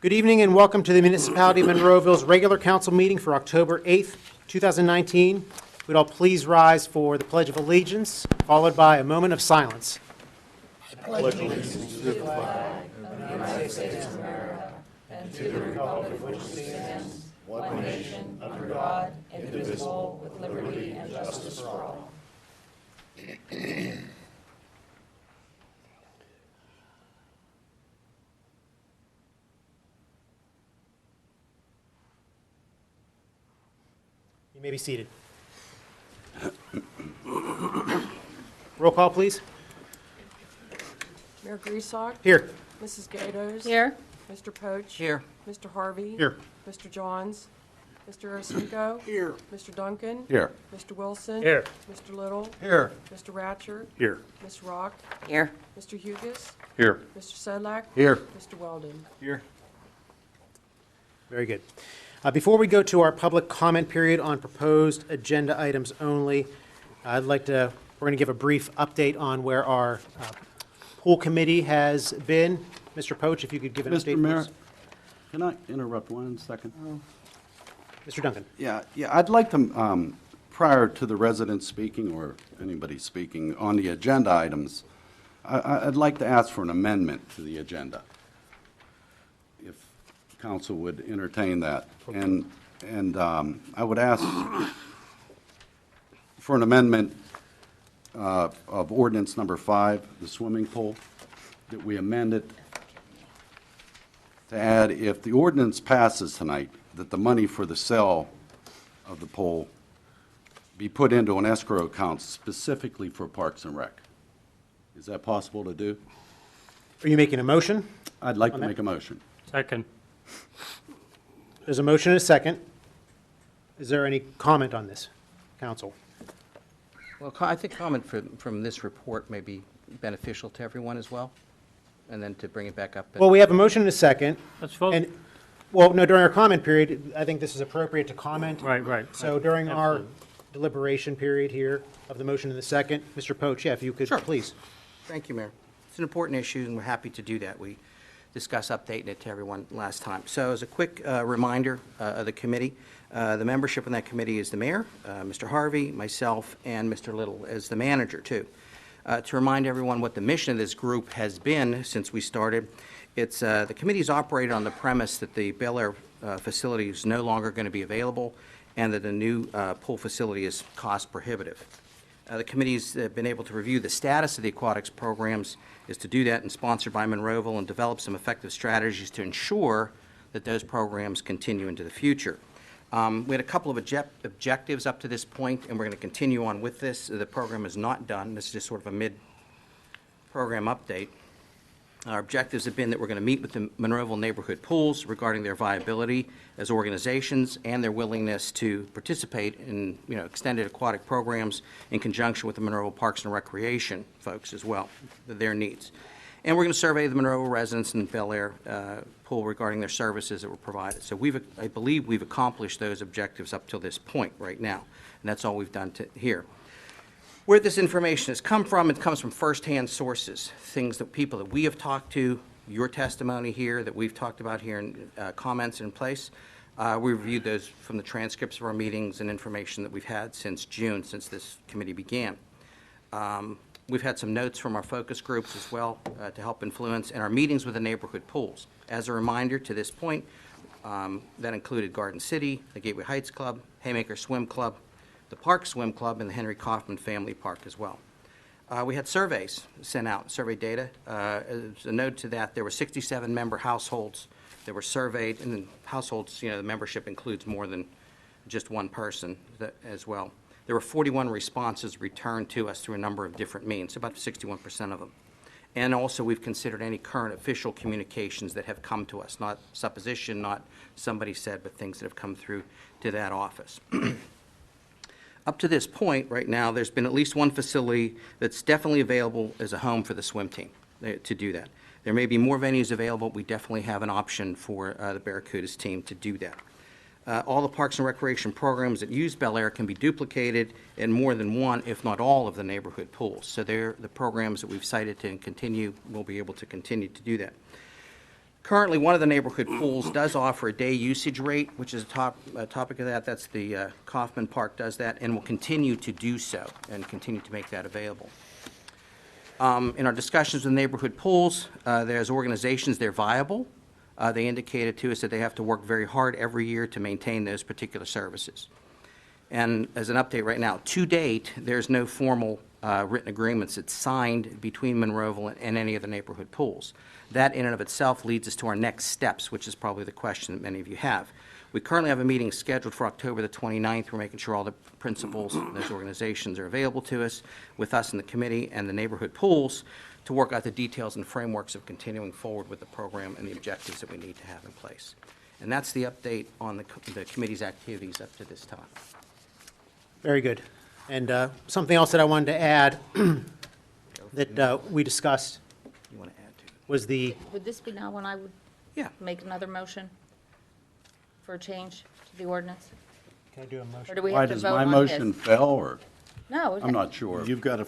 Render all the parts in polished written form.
Good evening and welcome to the Municipality of Monroeville's regular council meeting for October 8th, 2019. Would all please rise for the Pledge of Allegiance, followed by a moment of silence. I pledge allegiance to the flag of the United States of America and to the republic for which it stands, one nation, under God, indivisible, with liberty and justice for all. You may be seated. Roll call, please. Mayor Griesbach? Here. Mrs. Gatos? Here. Mr. Poach? Here. Mr. Harvey? Here. Mr. Johns? Mr. Osiko? Here. Mr. Duncan? Here. Mr. Wilson? Here. Mr. Little? Here. Mr. Ratcher? Here. Ms. Rock? Here. Mr. Hugus? Here. Mr. Sedlak? Here. Mr. Weldon? Here. Very good. Before we go to our public comment period on proposed agenda items only, we're going to give a brief update on where our pool committee has been. Mr. Poach, if you could give an update, Mr. Mayor, please. can I interrupt 1 second? Mr. Duncan. Yeah, I'd like to, prior to the residents speaking or anybody speaking on the agenda items, I'd like to ask for an amendment to the agenda, if council would entertain that. And I would ask for an amendment of ordinance number 5, the swimming pool, that we amend it to add, if the ordinance passes tonight, that the money for the sale of the pool be put into an escrow account specifically for Parks and Rec. Is that possible to do? Are you making a motion? I'd like to On that? make a motion. Second. There's a motion and a second. Is there any comment on this, council? Well, I think comment from this report may be beneficial to everyone as well, and then to bring it back up. Well, we have a motion and a second. Let's vote. And, well, no, during our comment period, I think this is appropriate to comment. Right. So during our Absolutely. deliberation period here of the motion and the second, Mr. Poach, if you could, Sure. please. Thank you, Mayor. It's an important issue, and we're happy to do that. We discussed updating it to everyone last time. So as a quick reminder of the committee, the membership in that committee is the mayor, Mr. Harvey, myself, and Mr. Little as the manager, too. To remind everyone what the mission of this group has been since we started, it's the committee's operated on the premise that the Bel Air facility is no longer going to be available and that the new pool facility is cost prohibitive. The committee's been able to review the status of the aquatics programs, is to do that and sponsored by Monroeville, and develop some effective strategies to ensure that those programs continue into the future. We had a couple of objectives up to this point, and we're going to continue on with this. The program is not done. This is just sort of a mid-program update. Our objectives have been that we're going to meet with the Monroeville neighborhood pools regarding their viability as organizations and their willingness to participate in extended aquatic programs in conjunction with the Monroeville Parks and Recreation folks as well, their needs. And we're going to survey the Monroeville residents in Bel Air pool regarding their services that were provided. So I believe we've accomplished those objectives up till this point right now, and that's all we've done here. Where this information has come from, it comes from firsthand sources, things that people that we have talked to, your testimony here that we've talked about here, and comments in place. We reviewed those from the transcripts of our meetings and information that we've had since June, since this committee began. We've had some notes from our focus groups as well to help influence, and our meetings with the neighborhood pools. As a reminder, to this point, that included Garden City, the Gateway Heights Club, Haymaker Swim Club, the Park Swim Club, and the Henry Kaufman Family Park as well. We had surveys sent out, survey data. As a note to that, there were 67 member households that were surveyed, and households, the membership includes more than just one person as well. There were 41 responses returned to us through a number of different means, about 61% of them. And also, we've considered any current official communications that have come to us, not supposition, not somebody said, but things that have come through to that office. Up to this point, right now, there's been at least one facility that's definitely available as a home for the swim team to do that. There may be more venues available. We definitely have an option for the Barracudas team to do that. All the Parks and Recreation programs that use Bel Air can be duplicated in more than one, if not all, of the neighborhood pools. So they're the programs that we've cited to continue. We'll be able to continue to do that. Currently, one of the neighborhood pools does offer a day usage rate, which is a topic of that. That's the Kaufman Park does that, and will continue to do so and continue to make that available. In our discussions with neighborhood pools, there's organizations, they're viable. They indicated to us that they have to work very hard every year to maintain those particular services. And as an update right now, to date, there's no formal written agreements that's signed between Monroeville and any of the neighborhood pools. That in and of itself leads us to our next steps, which is probably the question that many of you have. We currently have a meeting scheduled for October the 29th. We're making sure all the principals and those organizations are available to us, with us in the committee and the neighborhood pools, to work out the details and frameworks of continuing forward with the program and the objectives that we need to have in place. And that's the update on the committee's activities up to this time. Very good. And something else that I wanted to add that we discussed You want to add to it? was the, Would this be now when I would Yeah. make another motion for a change to the ordinance? can I do a Or motion? do we Why have to does vote my on motion his? fail, or, No. I'm not sure. You've got to,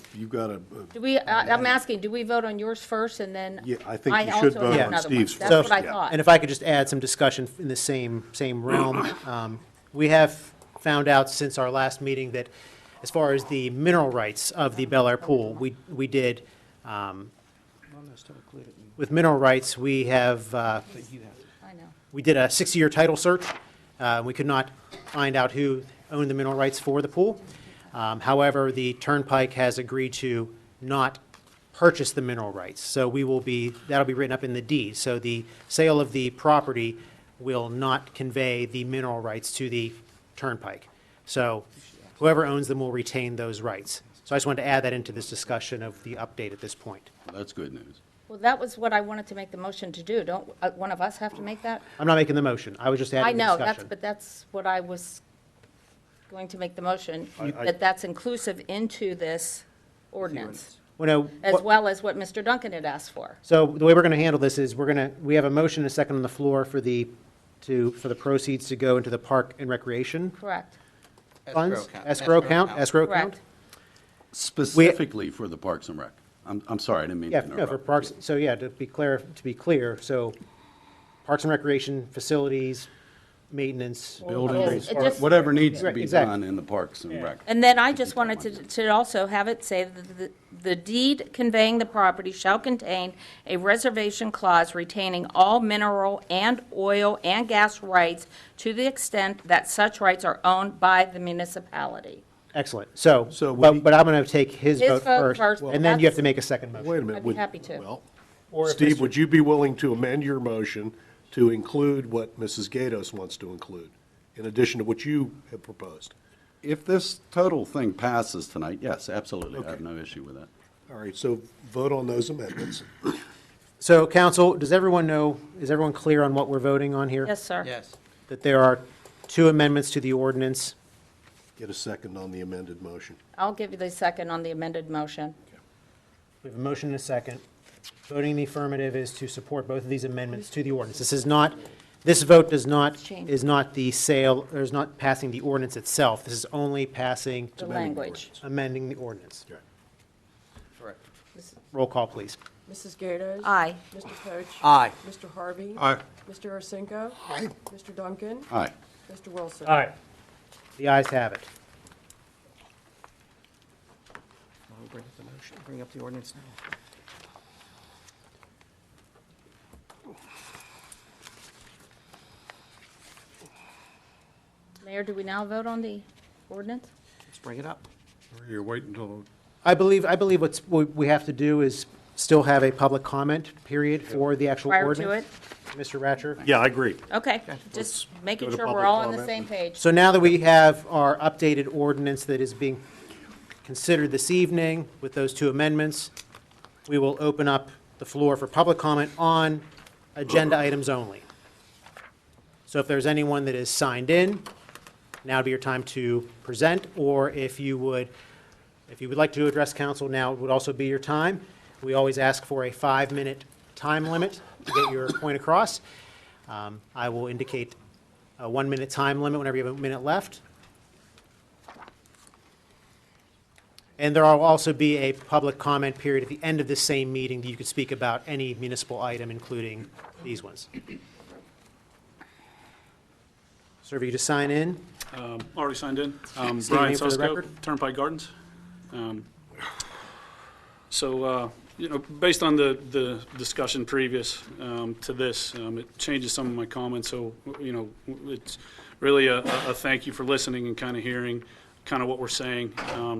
Do we, I'm asking, do we vote on yours first and then? Yeah, I think you should also vote have on another one. Steve's That's first, what I yeah. thought. And if I could just add some discussion in the same realm. We have found out since our last meeting that as far as the mineral rights of the Bel Air pool, we did, with mineral rights, we have, I know. we did a 6-year title search. We could not find out who owned the mineral rights for the pool. However, the Turnpike has agreed to not purchase the mineral rights. So that'll be written up in the deed. So the sale of the property will not convey the mineral rights to the Turnpike. So whoever owns them will retain those rights. So I just wanted to add that into this discussion of the update at this point. That's good news. Well, that was what I wanted to make the motion to do. Don't one of us have to make that? I'm not making the motion. I was just I adding the know, discussion. but that's what I was going to make the motion, I- that's inclusive into this ordinance, Well, no, as what- well as what Mr. Duncan had asked for. So the way we're going to handle this is we have a motion and a second on the floor for the proceeds to go into the park and recreation Correct. funds? Escrow account. Correct. Specifically for the Parks and Rec. I'm sorry, I didn't mean to Yeah, interrupt. no, for parks, so yeah, to be clear, so Parks and Recreation, facilities, maintenance. Buildings, It just- whatever needs to Right, be exactly. done in the Parks and Rec. And then I just wanted to also have it say that the deed conveying the property shall contain a reservation clause retaining all mineral and oil and gas rights to the extent that such rights are owned by the municipality. Excellent. So, So would he- but I'm going to take his His vote vote first, first, and then you have that's- to make a second motion. Wait a minute. I'd be happy to. Well, Or if Steve, Mr. would you be willing to amend your motion to include what Mrs. Gatos wants to include, in addition to what you have proposed? If this total thing passes tonight, yes, absolutely, I have Okay. no issue with that. All right, so vote on those amendments. So, council, is everyone clear on what we're voting on here? Yes, sir. Yes. That there are 2 amendments to the ordinance. Get a second on the amended motion. I'll give you the second on the amended motion. We have a motion and a second. Voting in the affirmative is to support both of these amendments to the ordinance. This vote is not the sale, or is not passing the ordinance itself. This is only passing, The amending the language. amending the ordinance. Correct. Roll call, please. Mrs. Gatos? Aye. Mr. Poach? Aye. Mr. Harvey? Aye. Mr. Arsenko? Aye. Mr. Duncan? Aye. Mr. Wilson? The ayes have it. Want to bring up the motion, bring up the ordinance now? Mayor, do we now vote on the ordinance? Let's bring it up. You're waiting until, I believe what we have to do is still have a public comment period for the actual Prior ordinance. to it? Mr. Ratcher? yeah, I agree. Okay, just making go to sure we're public all on the comment. same page. So now that we have our updated ordinance that is being considered this evening with those 2 amendments, we will open up the floor for public comment on agenda items only. So if there's anyone that is signed in, now would be your time to present, or if you would like to address council, now would also be your time. We always ask for a 5-minute time limit to get your point across. I will indicate a 1-minute time limit whenever you have a minute left. And there will also be a public comment period at the end of the same meeting that you could speak about any municipal item, including these ones. Sir, if you just sign in. Already signed in. State your Brian name for the Susco, record. Turnpike Gardens. Based on the discussion previous to this, it changes some of my comments. So, it's really a thank you for listening and kind of hearing kind of what we're saying.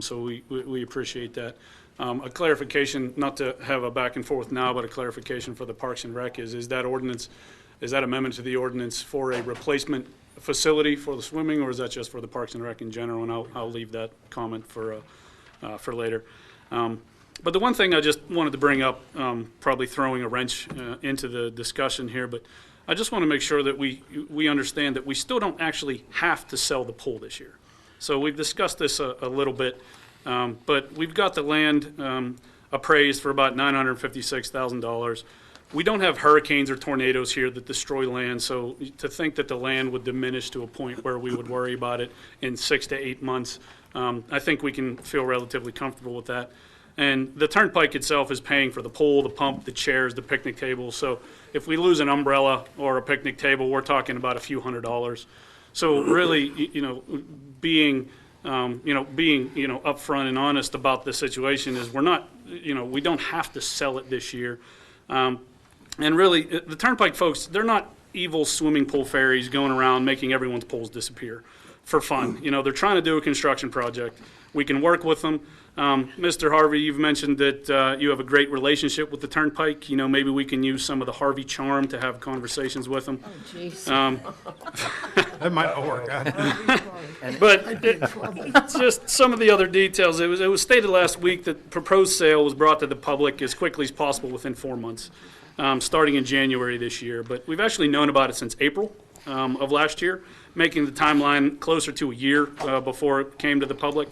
So we appreciate that. A clarification, not to have a back and forth now, but a clarification for the Parks and Rec is that ordinance, is that amendment to the ordinance for a replacement facility for the swimming, or is that just for the Parks and Rec in general? And I'll leave that comment for later. But the one thing I just wanted to bring up, probably throwing a wrench into the discussion here, but I just want to make sure that we understand that we still don't actually have to sell the pool this year. So we've discussed this a little bit, but we've got the land appraised for about $956,000. We don't have hurricanes or tornadoes here that destroy land, so to think that the land would diminish to a point where we would worry about it in 6 to 8 months, I think we can feel relatively comfortable with that. And the Turnpike itself is paying for the pool, the pump, the chairs, the picnic tables. So if we lose an umbrella or a picnic table, we're talking about a few $100s. So really, being upfront and honest about the situation is we're not, we don't have to sell it this year. And really, the Turnpike folks, they're not evil swimming pool fairies going around making everyone's pools disappear for fun. They're trying to do a construction project. We can work with them. Mr. Harvey, you've mentioned that you have a great relationship with the Turnpike. Maybe we can use some of the Harvey charm to have conversations with them. Oh, jeez. That might not work. But just some of the other details. It was stated last week that proposed sale was brought to the public as quickly as possible within 4 months, starting in January this year. But we've actually known about it since April of last year, making the timeline closer to a year before it came to the public.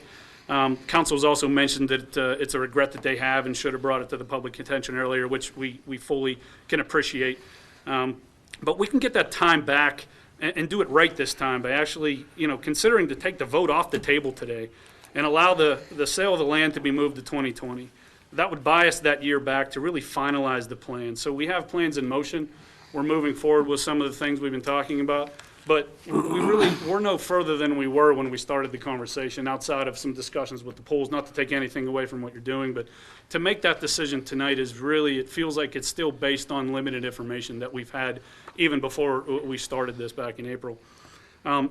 Council's also mentioned that it's a regret that they have and should have brought it to the public attention earlier, which we fully can appreciate. But we can get that time back and do it right this time by actually, considering to take the vote off the table today and allow the sale of the land to be moved to 2020. That would buy us that year back to really finalize the plan. So we have plans in motion. We're moving forward with some of the things we've been talking about. But we're no further than we were when we started the conversation, outside of some discussions with the pools, not to take anything away from what you're doing, but to make that decision tonight is really, it feels like it's still based on limited information that we've had even before we started this back in April.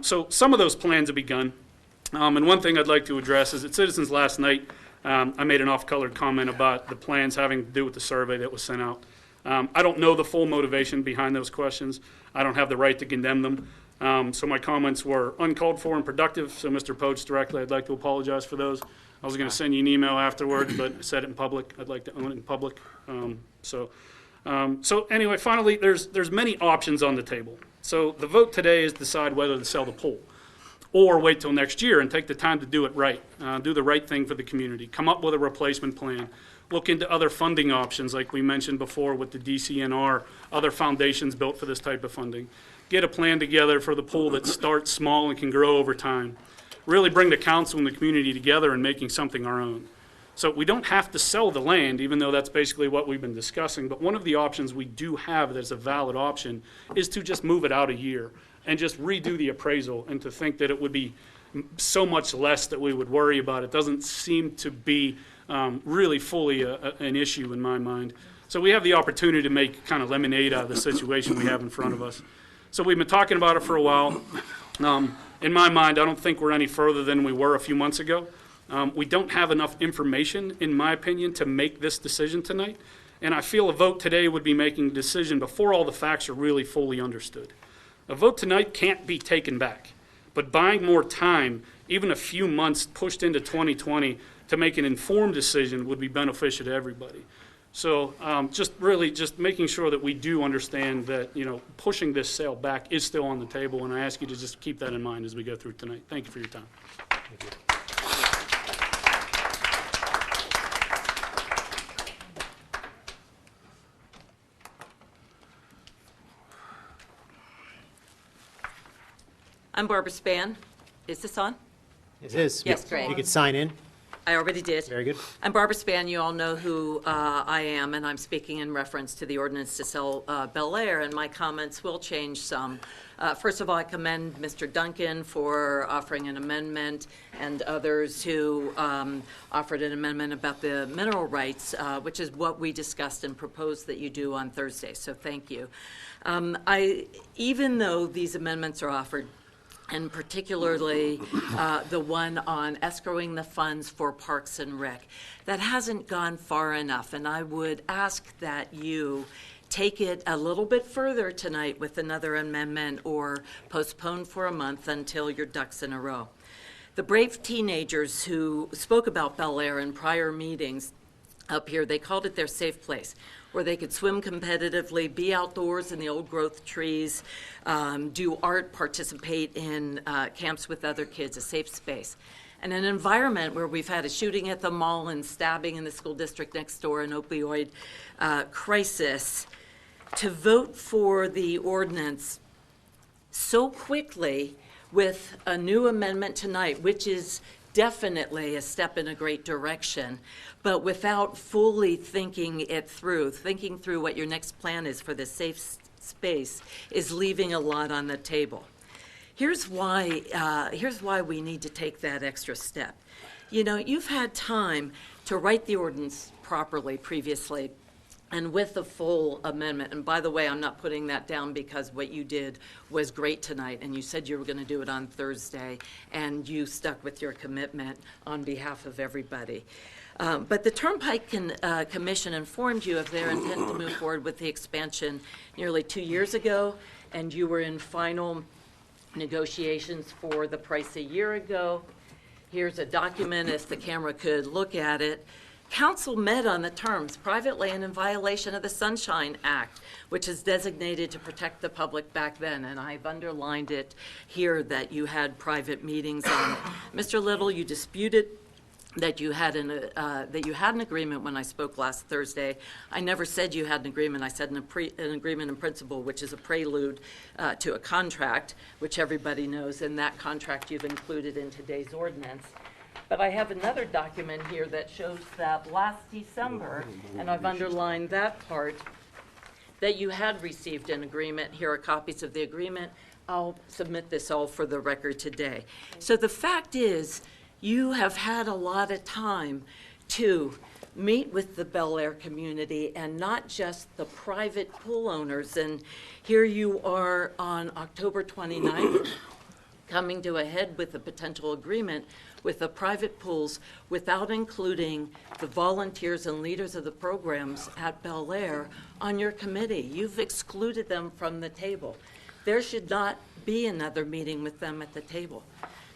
So some of those plans have begun. And one thing I'd like to address is at Citizens last night, I made an off-colored comment about the plans having to do with the survey that was sent out. I don't know the full motivation behind those questions. I don't have the right to condemn them. So my comments were uncalled for and productive. So Mr. Poach, directly, I'd like to apologize for those. I was going to send you an email afterwards, but I said it in public. I'd like to own it in public. So anyway, finally, there's many options on the table. So the vote today is decide whether to sell the pool or wait till next year and take the time to do it right, do the right thing for the community, come up with a replacement plan, look into other funding options like we mentioned before with the DCNR, other foundations built for this type of funding. Get a plan together for the pool that starts small and can grow over time. Really bring the council and the community together and making something our own. So we don't have to sell the land, even though that's basically what we've been discussing. But one of the options we do have that's a valid option is to just move it out a year and just redo the appraisal, and to think that it would be so much less that we would worry about it doesn't seem to be really fully an issue in my mind. So we have the opportunity to make kind of lemonade out of the situation we have in front of us. So we've been talking about it for a while. In my mind, I don't think we're any further than we were a few months ago. We don't have enough information, in my opinion, to make this decision tonight. And I feel a vote today would be making a decision before all the facts are really fully understood. A vote tonight can't be taken back. But buying more time, even a few months pushed into 2020 to make an informed decision would be beneficial to everybody. So just making sure that we do understand that, pushing this sale back is still on the table, and I ask you to just keep that in mind as we go through tonight. Thank you for your time. Thank you. I'm Barbara Spann. Is this on? It is. Yes, great. You could sign in. I already did. Very good. I'm Barbara Spann. You all know who I am, and I'm speaking in reference to the ordinance to sell Bel Air, and my comments will change some. First of all, I commend Mr. Duncan for offering an amendment, and others who offered an amendment about the mineral rights, which is what we discussed and proposed that you do on Thursday, so thank you. Even though these amendments are offered, and particularly the one on escrowing the funds for Parks and Rec. That hasn't gone far enough, and I would ask that you take it a little bit further tonight with another amendment or postpone for a month until your ducks in a row. The brave teenagers who spoke about Bel Air in prior meetings up here, they called it their safe place, where they could swim competitively, be outdoors in the old growth trees, do art, participate in camps with other kids, a safe space. And an environment where we've had a shooting at the mall and stabbing in the school district next door, an opioid crisis. To vote for the ordinance so quickly with a new amendment tonight, which is definitely a step in a great direction, but without fully thinking through what your next plan is for the safe space, is leaving a lot on the table. Here's why we need to take that extra step. You know, you've had time to write the ordinance properly previously, and with the full amendment. And by the way, I'm not putting that down because what you did was great tonight, and you said you were going to do it on Thursday, and you stuck with your commitment on behalf of everybody. But the Turnpike Commission informed you of their intent to move forward with the expansion nearly 2 years ago, and you were in final negotiations for the price a year ago. Here's a document, if the camera could look at it. Council met on the terms privately and in violation of the Sunshine Act, which is designated to protect the public back then, and I've underlined it here that you had private meetings on it. Mr. Little, you disputed that you had an agreement when I spoke last Thursday. I never said you had an agreement. I said an agreement in principle, which is a prelude to a contract, which everybody knows, and that contract you've included in today's ordinance. But I have another document here that shows that last December, and I've underlined that part, that you had received an agreement. Here are copies of the agreement. I'll submit this all for the record today. So the fact is, you have had a lot of time to meet with the Bel Air community and not just the private pool owners. And here you are on October 29th, coming to a head with a potential agreement with the private pools without including the volunteers and leaders of the programs at Bel Air on your committee. You've excluded them from the table. There should not be another meeting with them at the table.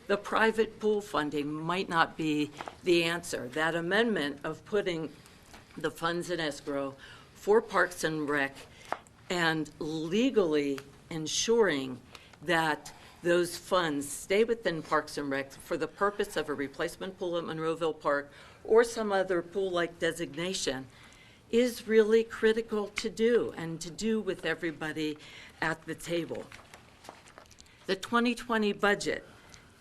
The private pool funding might not be the answer. That amendment of putting the funds in escrow for Parks and Rec and legally ensuring that those funds stay within Parks and Rec for the purpose of a replacement pool at Monroeville Park or some other pool-like designation is really critical to do, and to do with everybody at the table. The 2020 budget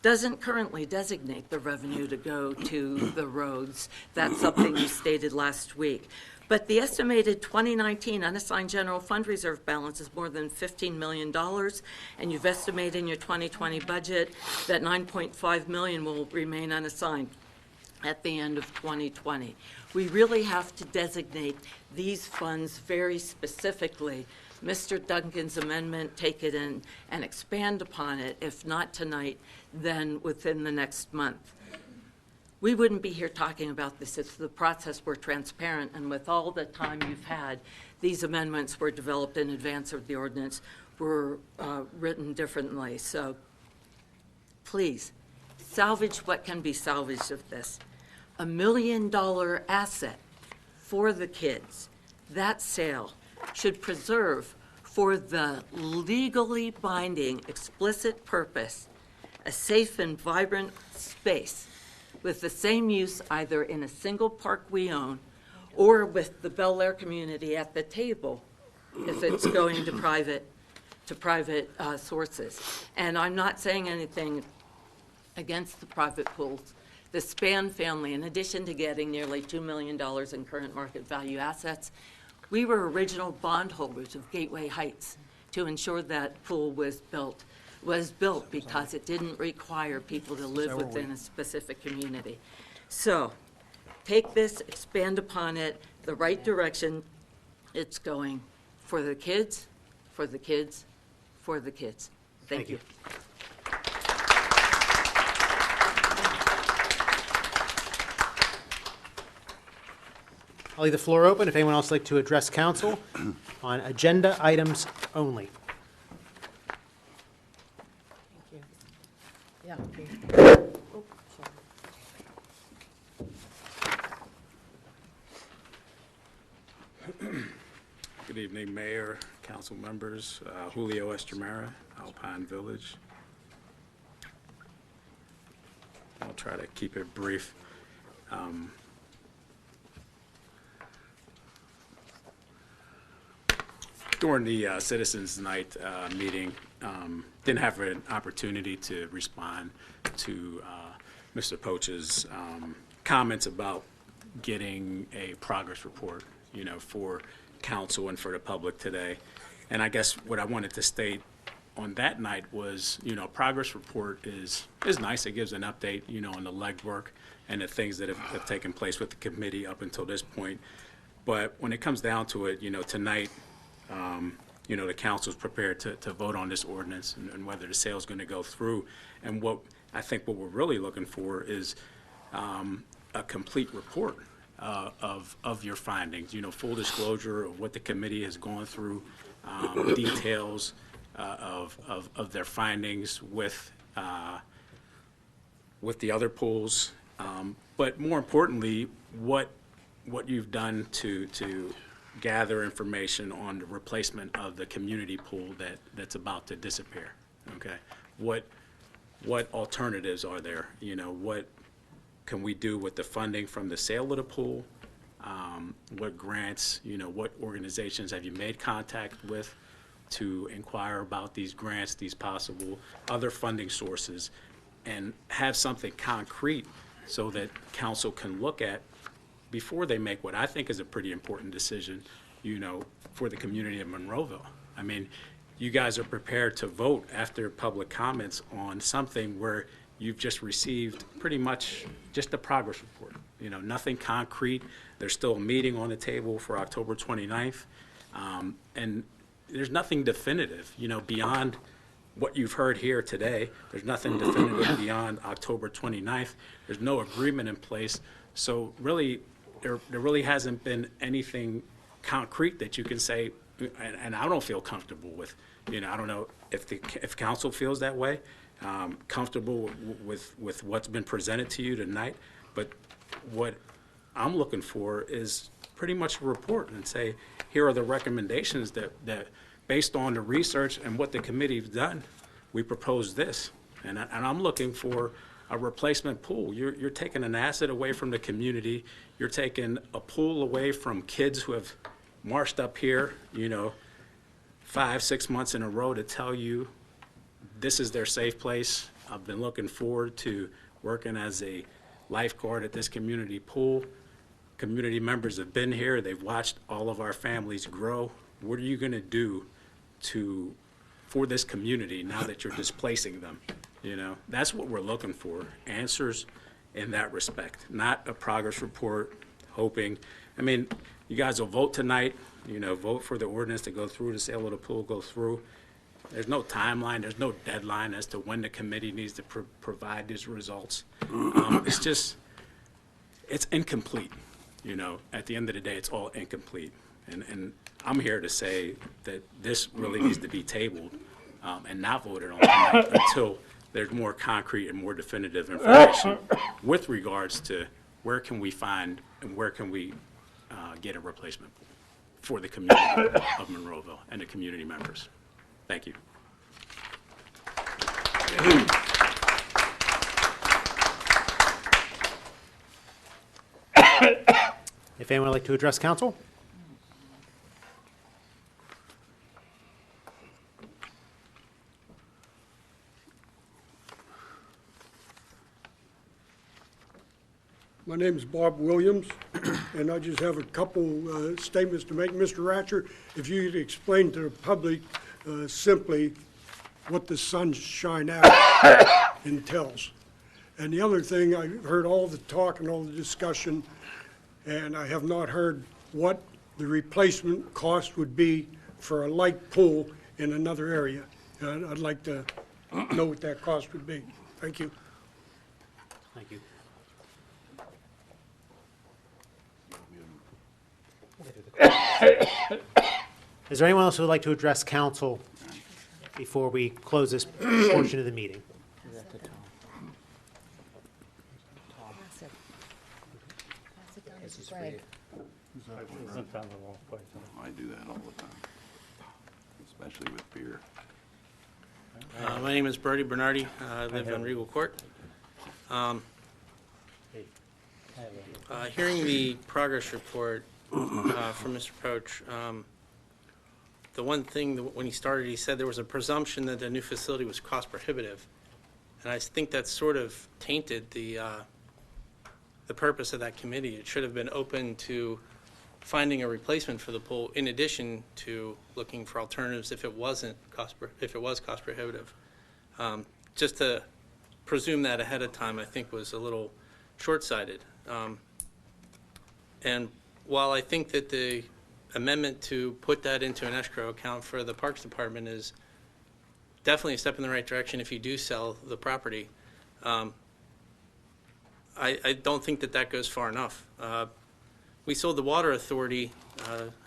doesn't currently designate the revenue to go to the roads. That's something you stated last week. But the estimated 2019 unassigned general fund reserve balance is more than $15 million, and you've estimated in your 2020 budget that $9.5 million will remain unassigned at the end of 2020. We really have to designate these funds very specifically. Mr. Duncan's amendment, take it in and expand upon it, if not tonight, then within the next month. We wouldn't be here talking about this if the process were transparent, and with all the time you've had, these amendments were developed in advance of the ordinance, were written differently. So please, salvage what can be salvaged of this. $1 million asset for the kids. That sale should preserve for the legally binding explicit purpose a safe and vibrant space with the same use either in a single park we own or with the Bel Air community at the table if it's going to private sources. And I'm not saying anything against the private pools. The Span family, in addition to getting nearly $2 million in current market value assets, we were original bondholders of Gateway Heights to ensure that pool was built because it didn't require people to live within a specific community. So, take this, expand upon it, the right direction it's going for the kids, for the kids, for the kids. Thank you. I'll leave the floor open if anyone else would like to address council on agenda items only. Yeah. Good evening, Mayor, council members, Julio Estremera, Alpine Village. I'll try to keep it brief. During the Citizens Night meeting, didn't have an opportunity to respond to Mr. Poach's comments about getting a progress report, for council and for the public today. And I guess what I wanted to state on that night was, progress report is nice. It gives an update, on the legwork and the things that have taken place with the committee up until this point. But when it comes down to it, tonight, the council's prepared to vote on this ordinance and whether the sale is going to go through. And what we're really looking for is a complete report of your findings, full disclosure of what the committee has gone through, details of their findings with the other pools, but more importantly, what you've done to gather information on the replacement of the community pool that's about to disappear. Okay, what alternatives are there? What can we do with the funding from the sale of the pool? What grants, what organizations have you made contact with to inquire about these grants, these possible other funding sources, and have something concrete so that council can look at before they make what I think is a pretty important decision, for the community of Monroeville. I mean, you guys are prepared to vote after public comments on something where you've just received pretty much just a progress report, nothing concrete. There's still a meeting on the table for October 29th, and there's nothing definitive, beyond what you've heard here today. There's nothing definitive beyond October 29th. There's no agreement in place. So really, there really hasn't been anything concrete that you can say, and I don't feel comfortable with, I don't know if council feels that way, comfortable with what's been presented to you tonight, but what I'm looking for is pretty much a report and say, here are the recommendations that based on the research and what the committee's done, we propose this. And I'm looking for a replacement pool. You're taking an asset away from the community. You're taking a pool away from kids who have marched up here, 5-6 months in a row to tell you this is their safe place. I've been looking forward to working as a lifeguard at this community pool. Community members have been here. They've watched all of our families grow. What are you going to do for this community now that you're displacing them? That's what we're looking for, answers in that respect, not a progress report hoping. I mean, you guys will vote tonight, vote for the ordinance to go through, the sale of the pool go through. There's no timeline, there's no deadline as to when the committee needs to provide these results. It's incomplete, at the end of the day, it's all incomplete. And I'm here to say that this really needs to be tabled and not voted on tonight until there's more concrete and more definitive information with regards to where can we find and where can we get a replacement for the community of Monroeville and the community members. Thank you. If anyone would like to address council? My name is Bob Williams, and I just have a couple statements to make. Mr. Ratcher, if you could explain to the public simply what the Sunshine Act entails. And the other thing, I heard all the talk and all the discussion, and I have not heard what the replacement cost would be for a light pool in another area. I'd like to know what that cost would be. Thank you. Thank you. Is there anyone else who would like to address council before we close this portion of the meeting? I do that all the time, especially with beer. My name is Bertie Bernardi. I live on Regal Court. Hearing the progress report from Mr. Poach, the one thing that when he started, he said there was a presumption that the new facility was cost prohibitive. And I think that sort of tainted the purpose of that committee. It should have been open to finding a replacement for the pool in addition to looking for alternatives if it was cost prohibitive. Just to presume that ahead of time, I think was a little short-sighted. And while I think that the amendment to put that into an escrow account for the Parks Department is definitely a step in the right direction if you do sell the property, I don't think that goes far enough. We sold the Water Authority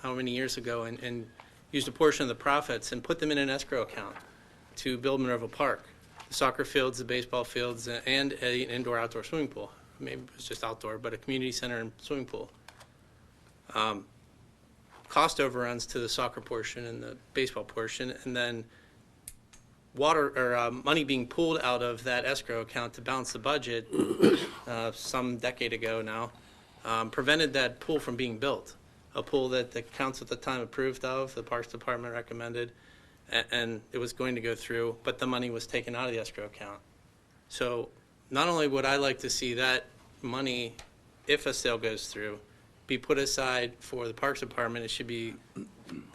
how many years ago and used a portion of the profits and put them in an escrow account to build Monroeville Park, the soccer fields, the baseball fields, and an indoor-outdoor swimming pool. Maybe it was just outdoor, but a community center and swimming pool. Cost overruns to the soccer portion and the baseball portion, and then money being pulled out of that escrow account to balance the budget some decade ago now, prevented that pool from being built, a pool that the council at the time approved of, the Parks Department recommended, and it was going to go through, but the money was taken out of the escrow account. So not only would I like to see that money, if a sale goes through, be put aside for the Parks Department, it should be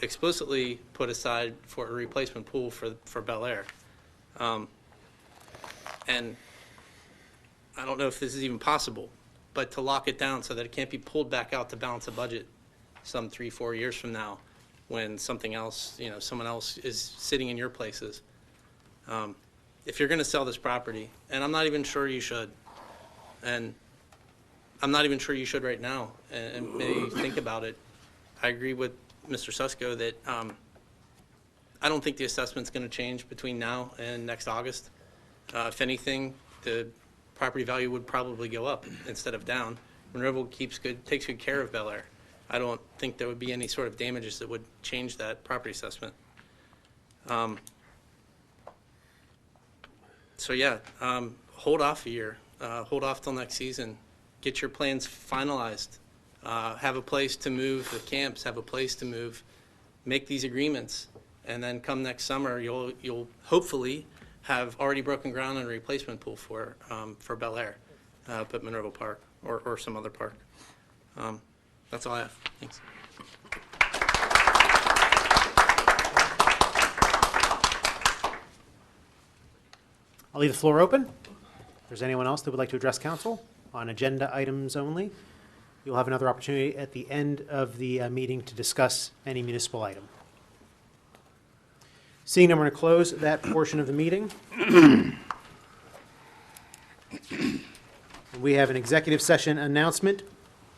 explicitly put aside for a replacement pool for Bel Air. And I don't know if this is even possible, but to lock it down so that it can't be pulled back out to balance a budget some 3-4 years from now when something else, someone else is sitting in your places. If you're going to sell this property, and I'm not even sure you should, and I'm not even sure you should right now, and maybe think about it. I agree with Mr. Susko that I don't think the assessment's going to change between now and next August. If anything, the property value would probably go up instead of down. Monroeville takes good care of Bel Air. I don't think there would be any sort of damages that would change that property assessment. So yeah, hold off a year. Hold off till next season. Get your plans finalized. Have a place to move the camps. Have a place to move. Make these agreements, and then come next summer, you'll hopefully have already broken ground on a replacement pool for Bel Air, up at Monroeville Park or some other park. That's all I have. Thanks. I'll leave the floor open. If there's anyone else that would like to address council on agenda items only, you'll have another opportunity at the end of the meeting to discuss any municipal item. Seeing none, we're going to close that portion of the meeting. We have an executive session announcement.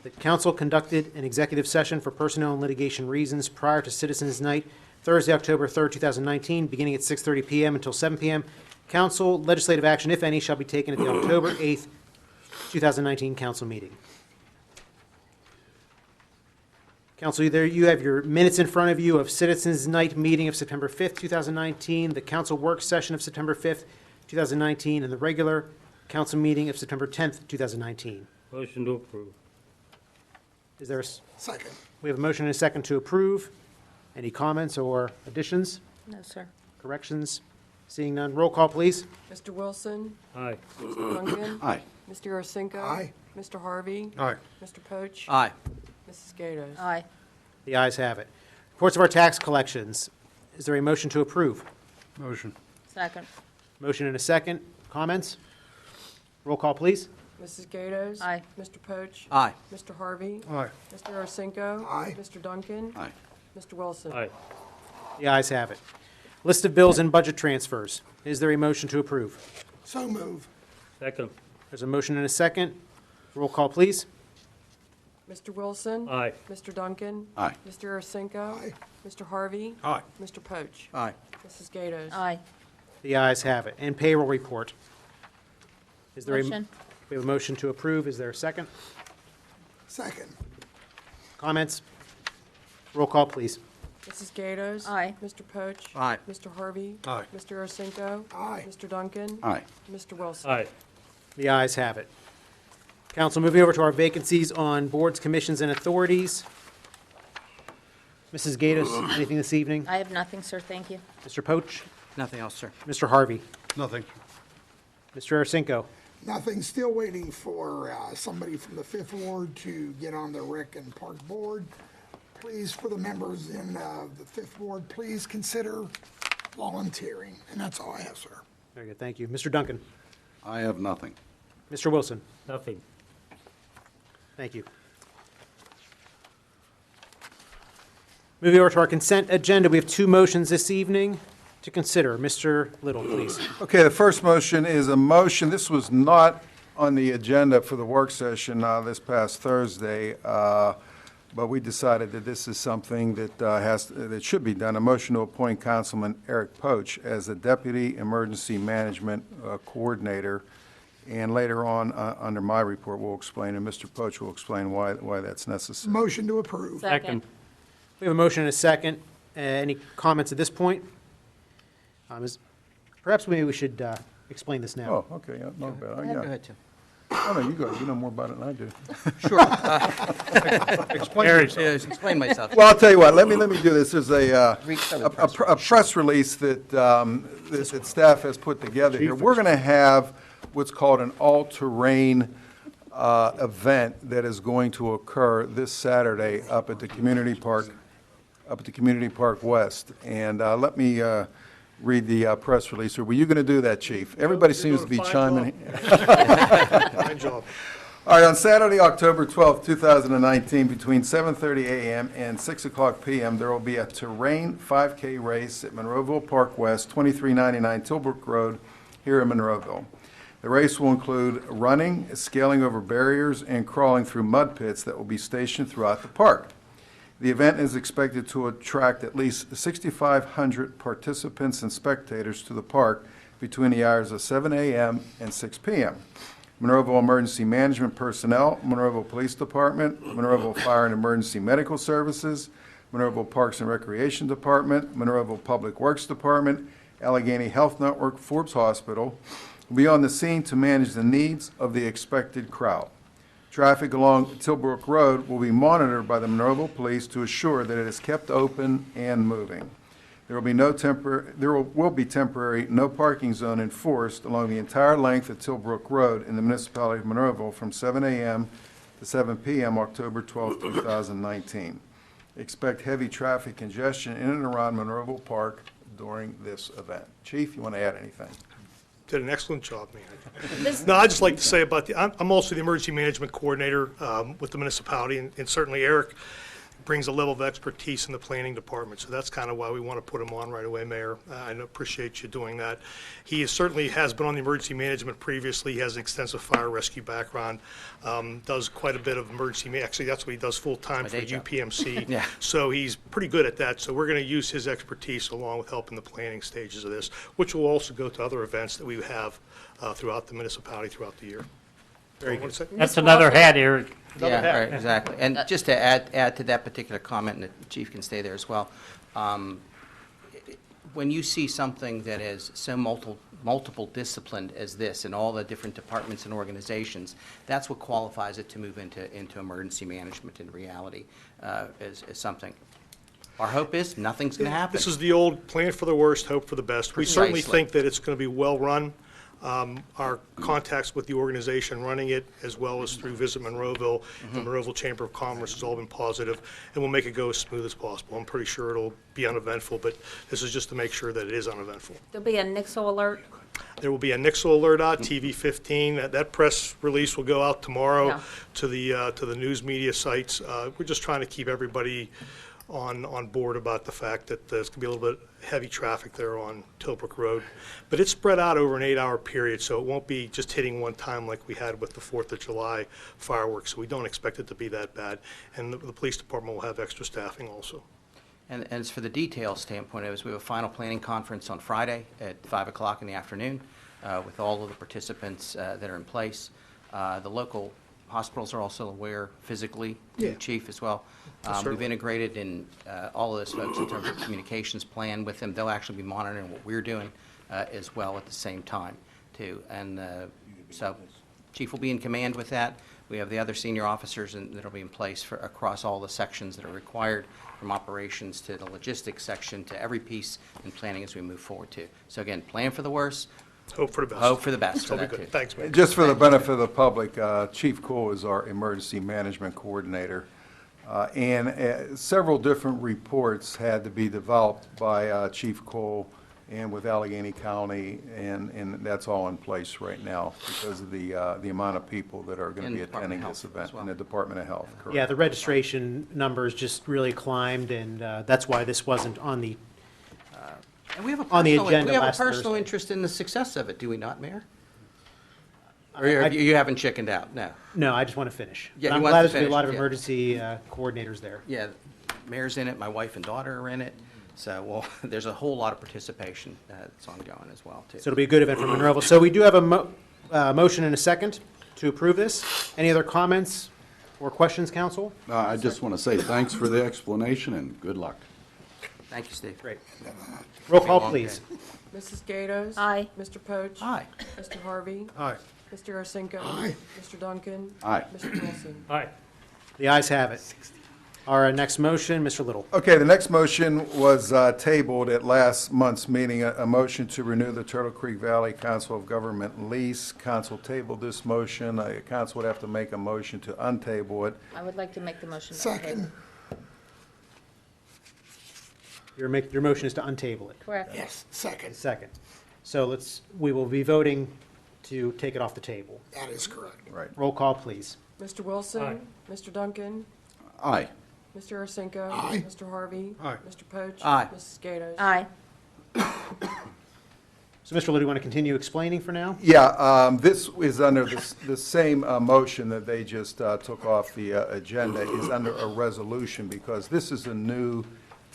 The council conducted an executive session for personnel and litigation reasons prior to Citizens Night, Thursday, October 3rd, 2019, beginning at 6:30 p.m. until 7 p.m. Council legislative action, if any, shall be taken at the October 8th, 2019 council meeting. Council, you have your minutes in front of you of Citizens Night meeting of September 5th, 2019, the council work session of September 5th, 2019, and the regular council meeting of September 10th, 2019. Motion to approve. Is there a Second. We have a motion and a second to approve. Any comments or additions, No, sir. corrections? Seeing none, roll call, please. Mr. Wilson? Aye. Mr. Duncan? Aye. Mr. Yurchenko? Aye. Mr. Harvey? Aye. Mr. Poach? Aye. Mrs. Gatos? Aye. The ayes have it. Reports of our tax collections. Is there a motion to approve? Motion. Second. Motion and a second. Comments? Roll call, please. Mrs. Gatos? Aye. Mr. Poach? Aye. Mr. Harvey? Aye. Mr. Yurchenko? Aye. Mr. Duncan? Aye. Mr. Wilson? Aye. The ayes have it. List of bills and budget transfers. Is there a motion to approve? So move. Second. There's a motion and a second. Roll call, please. Mr. Wilson? Aye. Mr. Duncan? Aye. Mr. Yurchenko? Aye. Mr. Harvey? Aye. Mr. Poach? Aye. Mrs. Gatos? Aye. The ayes have it. And payroll report. Is there Motion. We have a motion to approve. Is there a second? Second. Comments? Roll call, please. Mrs. Gatos? Aye. Mr. Poach? Aye. Mr. Harvey? Aye. Mr. Yurchenko? Aye. Mr. Duncan? Aye. Mr. Wilson? Aye. The ayes have it. Council, moving over to our vacancies on boards, commissions, and authorities. Mrs. Gatos, anything this evening? I have nothing, sir, thank you. Mr. Poach? Nothing else, sir. Mr. Harvey? Nothing. Mr. Arcinko? Nothing, still waiting for somebody from the Fifth Ward to get on the Rec and Park Board. Please, for the members in the Fifth Ward, please consider volunteering. And that's all I have, sir. Very good, thank you. Mr. Duncan? I have nothing. Mr. Wilson? Nothing. Thank you. Moving over to our consent agenda, we have two motions this evening to consider. Mr. Little, please. Okay, the first motion is a motion, this was not on the agenda for the work session this past Thursday, but we decided that this is something that that should be done. A motion to appoint Councilman Eric Poach as the Deputy Emergency Management Coordinator. And later on, under my report, we'll explain, and Mr. Poach will explain why that's necessary. Motion to approve. Second. We have a motion and a second. Any comments at this point? Perhaps maybe we should explain this now. Oh, okay, yeah, not bad. Go ahead, Tim. Oh, no, you go, you know more about it than I do. Sure. Explain myself. Well, I'll tell you what, let me do this. There's Read a press release that, that staff has put together here. We're going to have what's called an all-terrain event that is going to occur this Saturday up at the Community Park West. And let me read the press release. Were you going to do that, Chief? Everybody seems to be chiming. Fine job. All right, on Saturday, October 12th, 2019, between 7:30 a.m. and 6 o'clock p.m., there will be a terrain 5K race at Monroeville Park West, 2399 Tilbrook Road, here in Monroeville. The race will include running, scaling over barriers, and crawling through mud pits that will be stationed throughout the park. The event is expected to attract at least 6,500 participants and spectators to the park between the hours of 7 a.m. and 6 p.m. Monroeville Emergency Management personnel, Monroeville Police Department, Monroeville Fire and Emergency Medical Services, Monroeville Parks and Recreation Department, Monroeville Public Works Department, Allegheny Health Network, Forbes Hospital will be on the scene to manage the needs of the expected crowd. Traffic along Tilbrook Road will be monitored by the Monroeville Police to assure that it is kept open and moving. There will be temporary no parking zone enforced along the entire length of Tilbrook Road in the Municipality of Monroeville from 7 a.m. to 7 p.m. October 12, 2019. Expect heavy traffic congestion in and around Monroeville Park during this event. Chief, you want to add anything? Did an excellent job, man. No, I'd just like to say about I'm also the emergency management coordinator with the municipality, and certainly Eric brings a level of expertise in the planning department, so that's kind of why we want to put him on right away, Mayor. I appreciate you doing that. He certainly has been on the emergency management previously. He has an extensive fire rescue background, does quite a bit of emergency, actually that's what he does full-time for UPMC. Yeah. So he's pretty good at that, so we're going to use his expertise along with helping the planning stages of this, which will also go to other events that we have throughout the municipality throughout the year. Very good. That's another hat, Eric. Yeah, right, exactly. And just to add to that particular comment, and the chief can stay there as well, when you see something that is so multiple disciplined as this in all the different departments and organizations, that's what qualifies it to move into emergency management in reality, as something. Our hope is nothing's going to happen. This is the old plan for the worst, hope for the best. We certainly Precisely. think that it's going to be well-run. Our contacts with the organization running it, as well as through Visit Monroeville, the Monroeville Chamber of Commerce, has all been positive, and we'll make it go as smooth as possible. I'm pretty sure it'll be uneventful, but this is just to make sure that it is uneventful. There'll be a nixle alert. There will be a Nixle alert out, TV 15. That press release will go out tomorrow Yeah. to the news media sites. We're just trying to keep everybody on board about the fact that there's going to be a little bit heavy traffic there on Tilbrook Road. But it's spread out over an 8-hour period, so it won't be just hitting one time like we had with the 4th of July fireworks. So we don't expect it to be that bad. And the police department will have extra staffing also. And as for the details standpoint, we have a final planning conference on Friday at 5 o'clock in the afternoon with all of the participants that are in place. The local hospitals are also aware physically, Yeah. the chief as well. Certainly. We've integrated in all of those folks in terms of communications plan with them. They'll actually be monitoring what we're doing as well at the same time, too. And so chief will be in command with that. We have the other senior officers that will be in place for across all the sections that are required, from operations to the logistics section to every piece in planning as we move forward, too. So again, plan for the worst, Hope for the best. hope for the best for It'll be that, too. good. Thanks, man. Just for the benefit of the public, Chief Cole is our emergency management coordinator. And several different reports had to be developed by Chief Cole and with Allegheny County, and that's all in place right now because of the amount of people that are going to And be Department attending of this Health event as well. in the Department of Health, correct? Yeah, the registration numbers just really climbed, and that's why this wasn't on the, And we have a On the personal, agenda we have a last personal Thursday. interest in the success of it, do we not, Mayor? Or I- you haven't chickened out? No. no, I just want to finish. Yeah, But he I'm wants glad to there's going to be a finish, lot of yeah. emergency coordinators there. Yeah, Mayor's in it, my wife and daughter are in it, so, well, there's a whole lot of participation that's ongoing as well, too. So it'll be a good event for Monroeville. So we do have a motion and a second to approve this. Any other comments or questions, council? I just want to say thanks for the explanation and good luck. Thank you, Steve. Great. Roll call, Long please. day. Mrs. Gatos? Aye. Mr. Poach? Aye. Mr. Harvey? Aye. Mr. Arcinigo? Aye. Mr. Duncan? Aye. Mr. Wilson? Aye. The ayes have it. Our next motion, Mr. Little. Okay, the next motion was tabled at last month's meeting, a motion to renew the Turtle Creek Valley Council of Government lease. Council tabled this motion. Council would have to make a motion to untable it. I would like to make the motion. to Second, table. Your motion is to untable it. Correct. yes, second, Second. So we will be voting to take it off the table. that is correct. Right. Roll call, please. Mr. Wilson? Mr. Duncan? Aye. Mr. Arcinigo? Aye. Mr. Harvey? Aye. Mr. Poach? Aye. Mrs. Gatos? Aye. So, Mr. Little, do you want to continue explaining for now? Yeah, this is under the same motion that they just took off the agenda is under a resolution because this is a new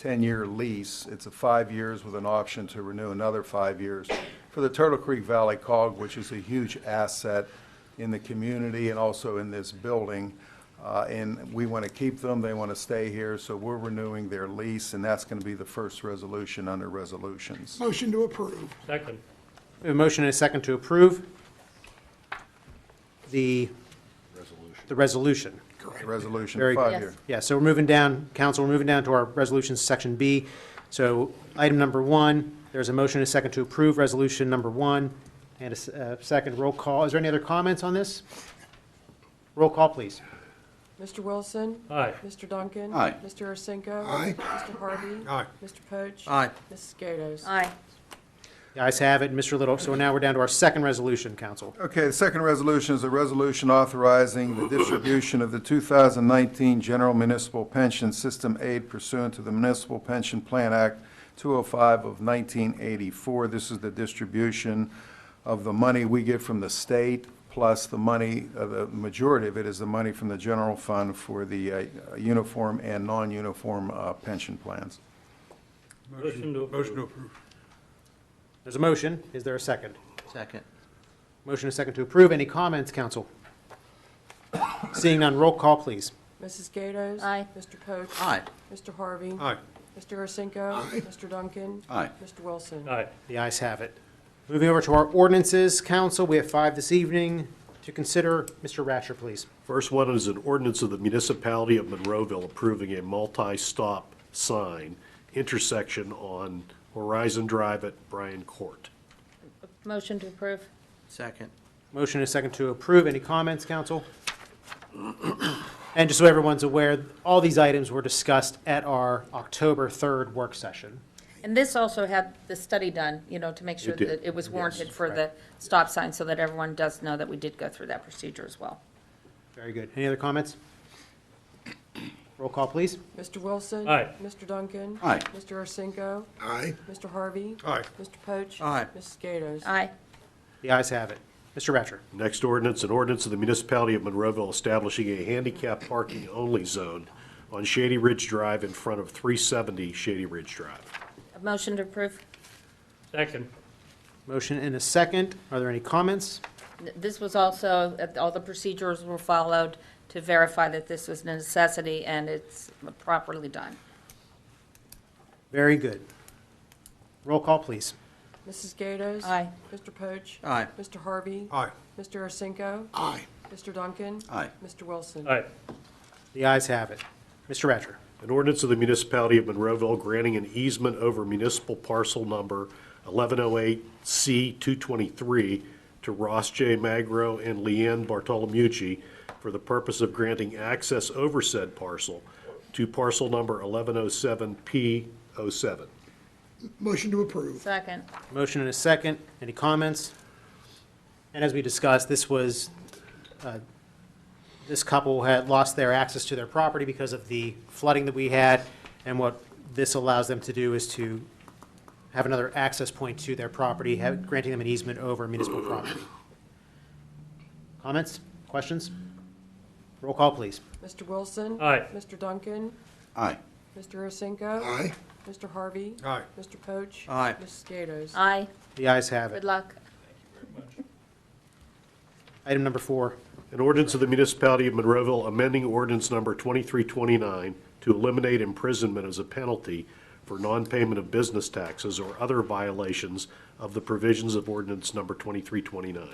10-year lease. It's a 5 years with an option to renew another 5 years for the Turtle Creek Valley COG, which is a huge asset in the community and also in this building. And we want to keep them, they want to stay here, so we're renewing their lease, and that's going to be the first resolution under resolutions. Motion to approve. Second. We have a motion and a second to approve the resolution. Resolution, Very good. 5 year. Yes. Yeah, so we're moving down, council, we're moving down to our resolutions, section B. So item number 1, there's a motion and a second to approve resolution number 1, and a second roll call. Is there any other comments on this? Roll call, please. Mr. Wilson? Aye. Mr. Duncan? Aye. Mr. Arcinigo? Aye. Mr. Harvey? Aye. Mr. Poach? Aye. Mrs. Gatos? Aye. The ayes have it, Mr. Little. So now we're down to our second resolution, council. Okay, the second resolution is a resolution authorizing the distribution of the 2019 General Municipal Pension System aid pursuant to the Municipal Pension Plan Act 205 of 1984. This is the distribution of the money we get from the state, plus the money, the majority of it is the money from the general fund for the uniform and non-uniform pension plans. Motion to approve. There's a motion. Is there a second? Second. Motion and a second to approve. Any comments, council? Seeing none, roll call, please. Mrs. Gatos? Aye. Mr. Poach? Aye. Mr. Harvey? Aye. Mr. Arcinigo? Mr. Duncan? Aye. Mr. Wilson? Aye. The ayes have it. Moving over to our ordinances, council, we have 5 this evening to consider. Mr. Ratcher, please. First one is an ordinance of the Municipality of Monroeville approving a multi-stop sign intersection on Horizon Drive at Bryan Court. Motion to approve. Second. Motion and a second to approve. Any comments, council? And just so everyone's aware, all these items were discussed at our October 3rd work session. And this also had the study done, to make sure It did. that it was warranted Yes, for the stop sign, so that everyone does know that we did go through that procedure as well. Very good. Any other comments? Roll call, please. Mr. Wilson. Aye. Mr. Duncan. Aye. Mr. Ursinko. Aye. Mr. Harvey. Aye. Mr. Poach. Aye. Mrs. Gatos. Aye. The ayes have it. Mr. Ratcher. Next ordinance, an ordinance of the Municipality of Monroeville establishing a handicap parking only zone on Shady Ridge Drive in front of 370 Shady Ridge Drive. A motion to approve. Second. Motion and a second. Are there any comments? This was also, all the procedures were followed to verify that this was a necessity, and it's properly done. Very good. Roll call, please. Mrs. Gatos. Aye. Mr. Poach. Aye. Mr. Harvey. Aye. Mr. Ursinko. Aye. Mr. Duncan. Aye. Mr. Wilson. Aye. The ayes have it. Mr. Ratcher. An ordinance of the Municipality of Monroeville granting an easement over municipal parcel number 1108C223 to Ross J. Magro and Leanne Bartolomucci for the purpose of granting access over said parcel to parcel number 1107P07. Motion to approve. Second. Motion and a second. Any comments? And as we discussed, this couple had lost their access to their property because of the flooding that we had, and what this allows them to do is to have another access point to their property, granting them an easement over municipal property. Comments? Questions? Roll call, please. Mr. Wilson. Aye. Mr. Duncan. Aye. Mr. Ursinko. Aye. Mr. Harvey. Aye. Mr. Poach. Aye. Mrs. Gatos. Aye. The ayes have Good it. luck. Item number 4. An ordinance of the Municipality of Monroeville amending ordinance number 2329 to eliminate imprisonment as a penalty for non-payment of business taxes or other violations of the provisions of ordinance number 2329.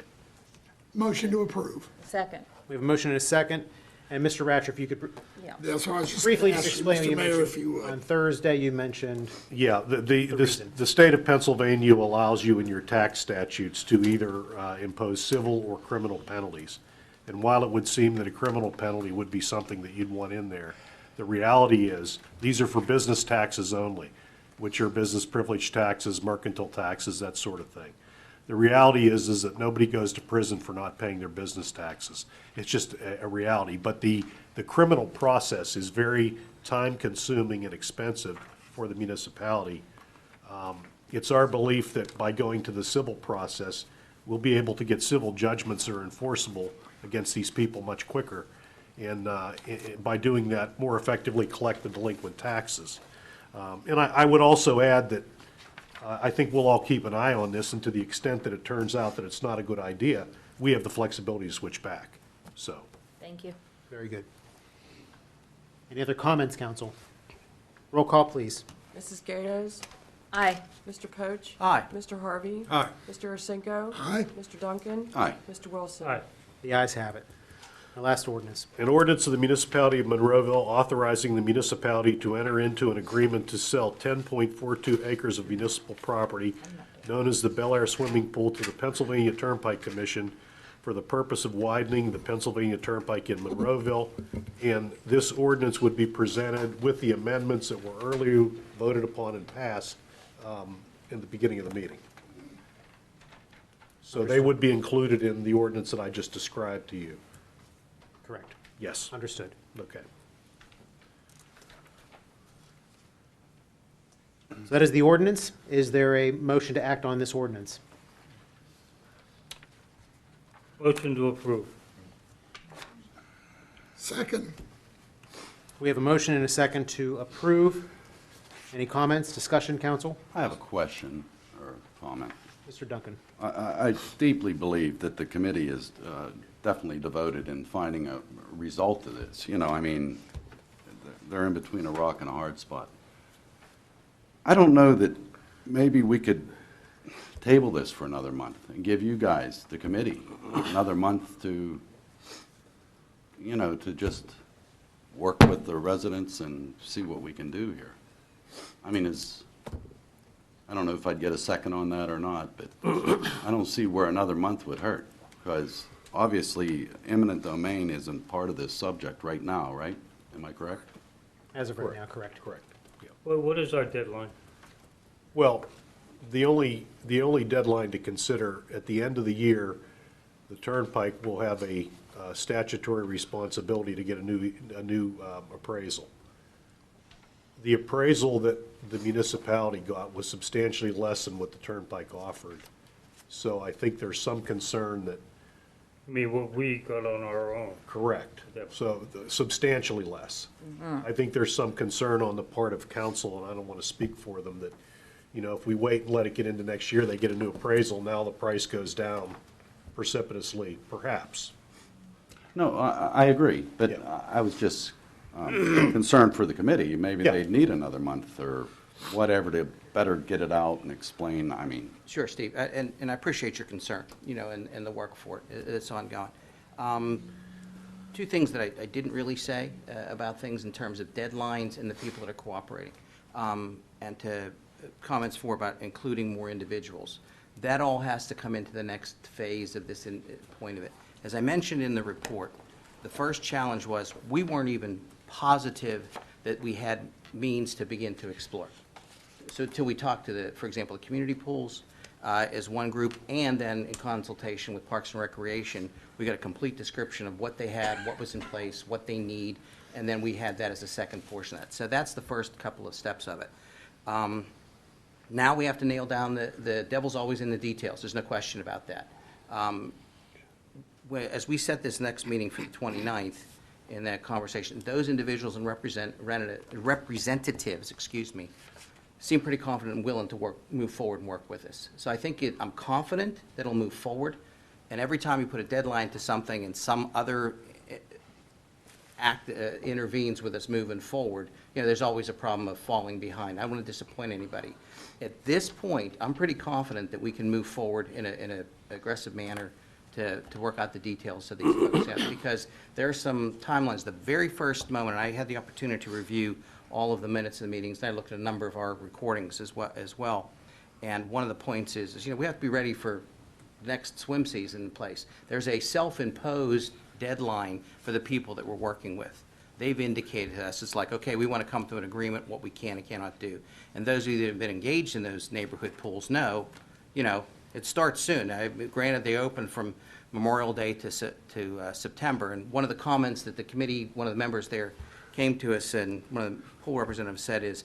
Motion to approve. Second. We have a motion and a second. And Mr. Ratcher, if you could Yeah. That's what I was just briefly going to just ask you, explain what you Mr. Mayor, if you mentioned. On would. Thursday, you mentioned, Yeah, reason. the state of Pennsylvania allows you in your tax statutes to either impose civil or criminal penalties. And while it would seem that a criminal penalty would be something that you'd want in there, the reality is, these are for business taxes only, which are business privilege taxes, mercantile taxes, that sort of thing. The reality is that nobody goes to prison for not paying their business taxes. It's just a reality. But the criminal process is very time-consuming and expensive for the municipality. It's our belief that by going to the civil process, we'll be able to get civil judgments that are enforceable against these people much quicker, and by doing that, more effectively collect the delinquent taxes. And I would also add that I think we'll all keep an eye on this, and to the extent that it turns out that it's not a good idea, we have the flexibility to switch back, so. Thank you. very good. Any other comments, council? Roll call, please. Mrs. Gatos. Aye. Mr. Poach. Aye. Mr. Harvey. Aye. Mr. Ursinko. Aye. Mr. Duncan. Aye. Mr. Wilson. Aye. The ayes have it. The last ordinance. An ordinance of the Municipality of Monroeville authorizing the municipality to enter into an agreement to sell 10.42 acres of municipal property known as the Bel Air Swimming Pool to the Pennsylvania Turnpike Commission for the purpose of widening the Pennsylvania Turnpike in Monroeville. And this ordinance would be presented with the amendments that were earlier voted upon and passed in the beginning of the meeting. So they would be included in the ordinance that I just described to you. Correct. Yes. Understood. Okay. So that is the ordinance. Is there a motion to act on this ordinance? Motion to approve. Second. We have a motion and a second to approve. Any comments, discussion, council? I have a question or comment. Mr. Duncan. I deeply believe that the committee is definitely devoted in finding a result to this. You know, I mean, they're in between a rock and a hard spot. I don't know that maybe we could table this for another month and give you guys, the committee, another month to, you know, to just work with the residents and see what we can do here. I mean, I don't know if I'd get a second on that or not, but I don't see where another month would hurt, because obviously eminent domain isn't part of this subject right now, right? Am I correct? As of right now, correct. Correct. Yeah. Well, what is our deadline? Well, the only deadline to consider, at the end of the year, the Turnpike will have a statutory responsibility to get a new appraisal. The appraisal that the municipality got was substantially less than what the Turnpike offered. So I think there's some concern that. I mean, what we got on our own. Correct. So substantially less. I think there's some concern on the part of council, and I don't want to speak for them, that, if we wait and let it get into next year, they get a new appraisal, now the price goes down precipitously, perhaps. No, I agree, but Yeah. I was just concerned for the committee. Maybe Yeah. they'd need another month or whatever to better get it out and explain, I mean. Sure, Steve, and I appreciate your concern, and the work for it. It's ongoing. Two things that I didn't really say about things in terms of deadlines and the people that are cooperating, and to comments for about including more individuals. That all has to come into the next phase of this point of it. As I mentioned in the report, the first challenge was we weren't even positive that we had means to begin to explore. So until we talked to for example, the community pools as one group, and then in consultation with Parks and Recreation, we got a complete description of what they had, what was in place, what they need, and then we had that as a second portion of that. So that's the first couple of steps of it. Now we have to nail down the devil's always in the details. There's no question about that. As we set this next meeting for the 29th, in that conversation, those individuals and representatives, seem pretty confident and willing to move forward and work with us. So I think I'm confident that it'll move forward. And every time you put a deadline to something and some other act intervenes with us moving forward, there's always a problem of falling behind. I don't want to disappoint anybody. At this point, I'm pretty confident that we can move forward in an aggressive manner to work out the details of these folks, because there are some timelines. The very first moment, and I had the opportunity to review all of the minutes of the meetings, and I looked at a number of our recordings as well. And one of the points is we have to be ready for the next swim season in place. There's a self-imposed deadline for the people that we're working with. They've indicated to us, it's like, okay, we want to come to an agreement what we can and cannot do. And those of you that have been engaged in those neighborhood pools know, it starts soon. Granted, they open from Memorial Day to September, and one of the comments that the committee, one of the members there came to us, and one of the pool representatives said is,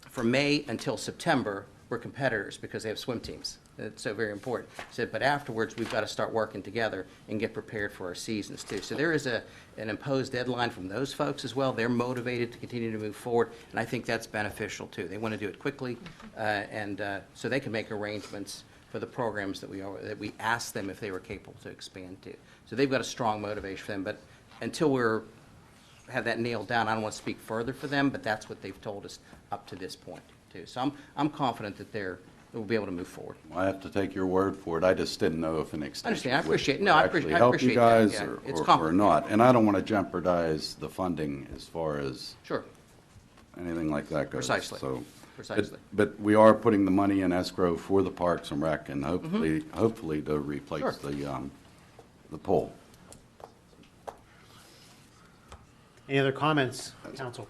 from May until September, we're competitors because they have swim teams. It's so very important. He said, but afterwards, we've got to start working together and get prepared for our seasons too. So there is an imposed deadline from those folks as well. They're motivated to continue to move forward, and I think that's beneficial too. They want to do it quickly, and so they can make arrangements for the programs that we asked them if they were capable to expand to. So they've got a strong motivation for them, but until have that nailed down, I don't want to speak further for them, but that's what they've told us up to this point too. So I'm confident that we'll be able to move forward. I have to take your word for it. I just didn't know if an extension I understand. I appreciate it. would No, I actually appreciate help you that. guys Yeah. It's or complicated. not. And I don't want to jeopardize the funding as far as Sure. anything like that goes. Precisely. So, Precisely. But we are putting the money in escrow for the Parks and Rec, and hopefully to replace Sure. the pole. Any other comments, council?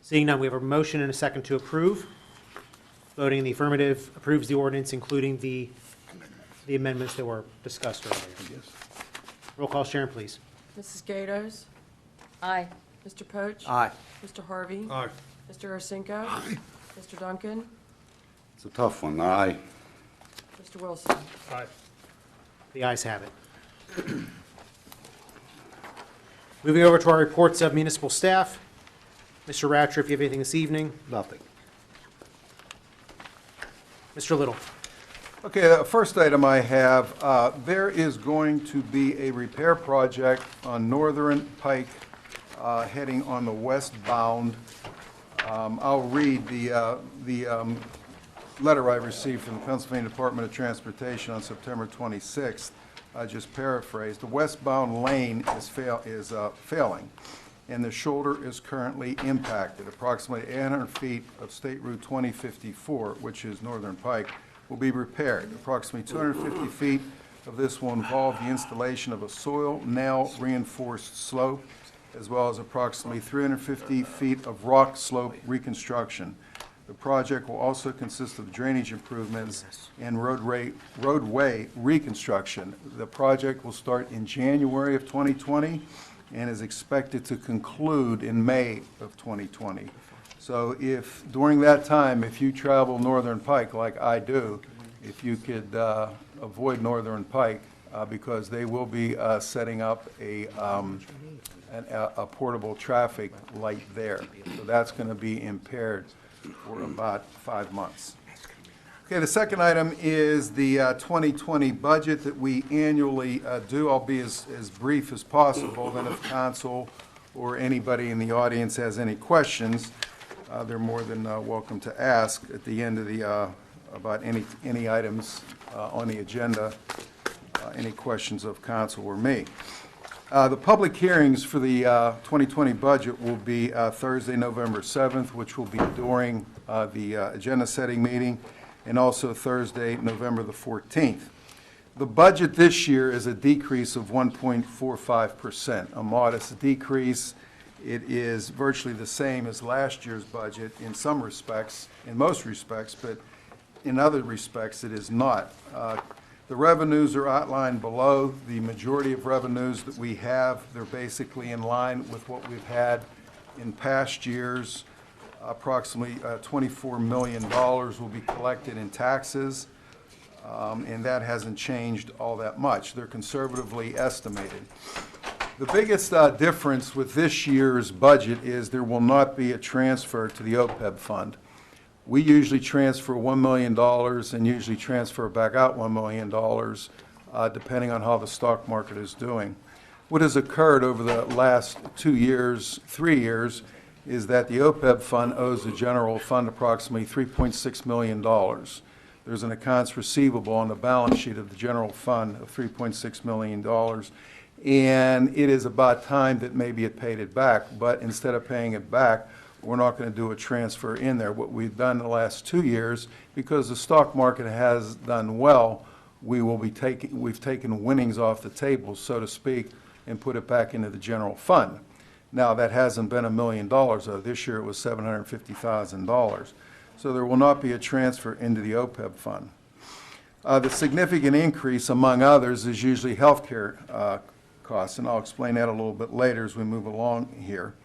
Seeing none, we have a motion and a second to approve. Voting in the affirmative approves the ordinance, including the amendments that were discussed earlier. Roll call, Sharon, please. Mrs. Gatos? Aye. Mr. Poach? Aye. Mr. Harvey? Aye. Mr. Ursinko? Aye. Mr. Duncan? It's a tough one. Aye. Mr. Wilson? Aye. The ayes have it. Moving over to our reports of municipal staff. Mr. Ratcher, if you have anything this evening. Nothing. Mr. Little. Okay, the first item I have, there is going to be a repair project on Northern Pike heading on the westbound. I'll read the letter I received from the Pennsylvania Department of Transportation on September 26th. I just paraphrased. The westbound lane is failing. and the shoulder is currently impacted. Approximately 800 feet of State Route 2054, which is Northern Pike, will be repaired. Approximately 250 feet of this will involve the installation of a soil nail reinforced slope, as well as approximately 350 feet of rock slope reconstruction. The project will also consist of drainage improvements and roadway reconstruction. The project will start in January of 2020 and is expected to conclude in May of 2020. So if, during that time, if you travel Northern Pike like I do, if you could avoid Northern Pike, because they will be setting up a portable traffic light there. So that's going to be impaired for about 5 months. Okay, the second item is the 2020 budget that we annually do. I'll be as brief as possible. Then if council or anybody in the audience has any questions, they're more than welcome to ask at the end of the, about any items on the agenda, any questions of council or me. The public hearings for the 2020 budget will be Thursday, November 7th, which will be during the agenda-setting meeting, and also Thursday, November the 14th. The budget this year is a decrease of 1.45%, a modest decrease. It is virtually the same as last year's budget in some respects, in most respects, but in other respects it is not. The revenues are outlined below. The majority of revenues that we have, they're basically in line with what we've had in past years. Approximately $24 million will be collected in taxes, and that hasn't changed all that much. They're conservatively estimated. The biggest difference with this year's budget is there will not be a transfer to the OPEB fund. We usually transfer $1 million and usually transfer back out $1 million, depending on how the stock market is doing. What has occurred over the last 2 years, 3 years, is that the OPEB fund owes the general fund approximately $3.6 million. There's an accounts receivable on the balance sheet of the general fund of $3.6 million, and it is about time that maybe it paid it back, but instead of paying it back, we're not going to do a transfer in there. What we've done in the last 2 years, because the stock market has done well, we've taken winnings off the table, so to speak, and put it back into the general fund. Now, that hasn't been $1 million, though. This year it was $750,000. So there will not be a transfer into the OPEB fund. The significant increase, among others, is usually health care costs, and I'll explain that a little bit later as we move along here.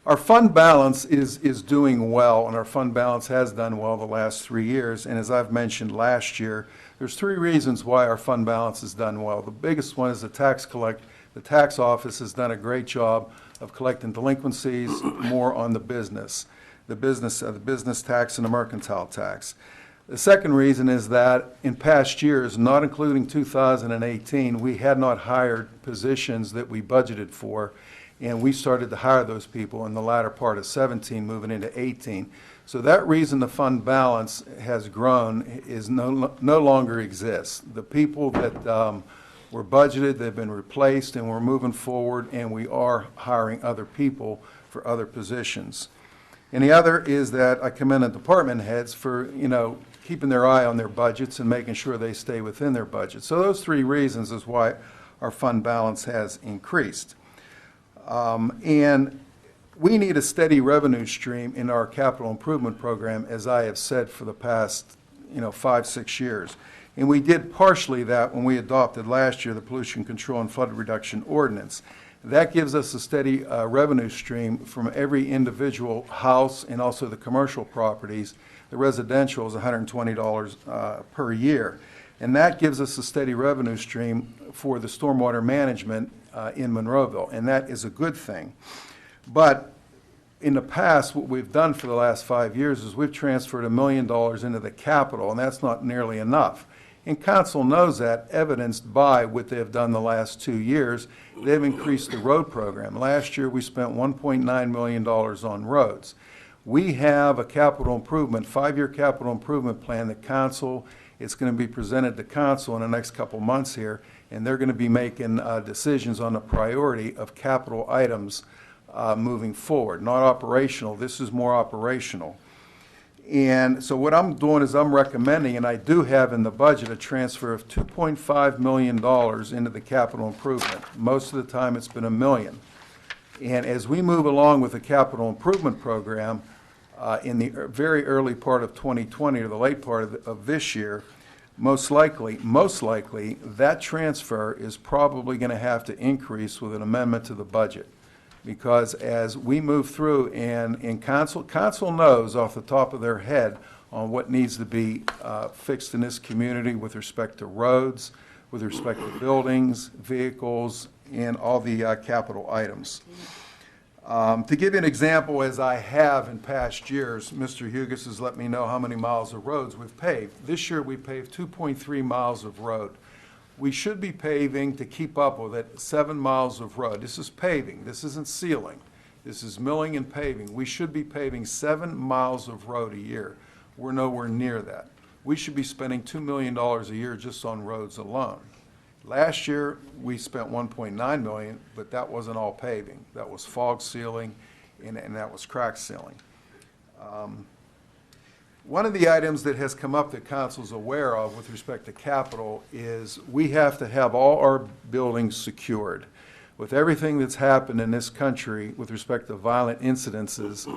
Our fund balance is doing well, and our fund balance has done well the last 3 years. And as I've mentioned last year, there's 3 reasons why our fund balance has done well. The biggest one is the tax office has done a great job of collecting delinquencies more on the business tax and the mercantile tax. The second reason is that in past years, not including 2018, we had not hired positions that we budgeted for. And we started to hire those people in the latter part of 17, moving into 18. So that reason the fund balance has grown is no longer exists. The people that were budgeted, they've been replaced, and we're moving forward, and we are hiring other people for other positions. And the other is that I commend the department heads for, keeping their eye on their budgets and making sure they stay within their budget. So those 3 reasons is why our fund balance has increased. And we need a steady revenue stream in our capital improvement program, as I have said for the past, 5-6 years. And we did partially that when we adopted last year the Pollution Control and Flood Reduction Ordinance. That gives us a steady revenue stream from every individual house and also the commercial properties. The residential is $120 per year. And that gives us a steady revenue stream for the stormwater management in Monroeville, and that is a good thing. But in the past, what we've done for the last 5 years is we've transferred $1 million into the capital, and that's not nearly enough. And council knows that, evidenced by what they've done the last 2 years. They've increased the road program. Last year, we spent $1.9 million on roads. We have a capital improvement, 5-year capital improvement plan that council It's going to be presented to council in the next couple months here, and they're going to be making decisions on the priority of capital items moving forward, not operational. This is more operational. And so what I'm doing is I'm recommending, and I do have in the budget, a transfer of $2.5 million into the capital improvement. Most of the time, it's been $1 million. And as we move along with the capital improvement program, in the very early part of 2020 or the late part of this year, most likely, that transfer is probably going to have to increase with an amendment to the budget. Because as we move through, and council knows off the top of their head on what needs to be fixed in this community with respect to roads, with respect to buildings, vehicles, and all the capital items. To give you an example, as I have in past years, Mr. Hugus has let me know how many miles of roads we've paved. This year we paved 2.3 miles of road. We should be paving to keep up with it 7 miles of road. This is paving. This isn't sealing. This is milling and paving. We should be paving 7 miles of road a year. We're nowhere near that. We should be spending $2 million a year just on roads alone. Last year, we spent $1.9 million, but that wasn't all paving. That was fog sealing, and that was crack sealing. One of the items that has come up that council's aware of with respect to capital is we have to have all our buildings secured. With everything that's happened in this country with respect to violent incidences,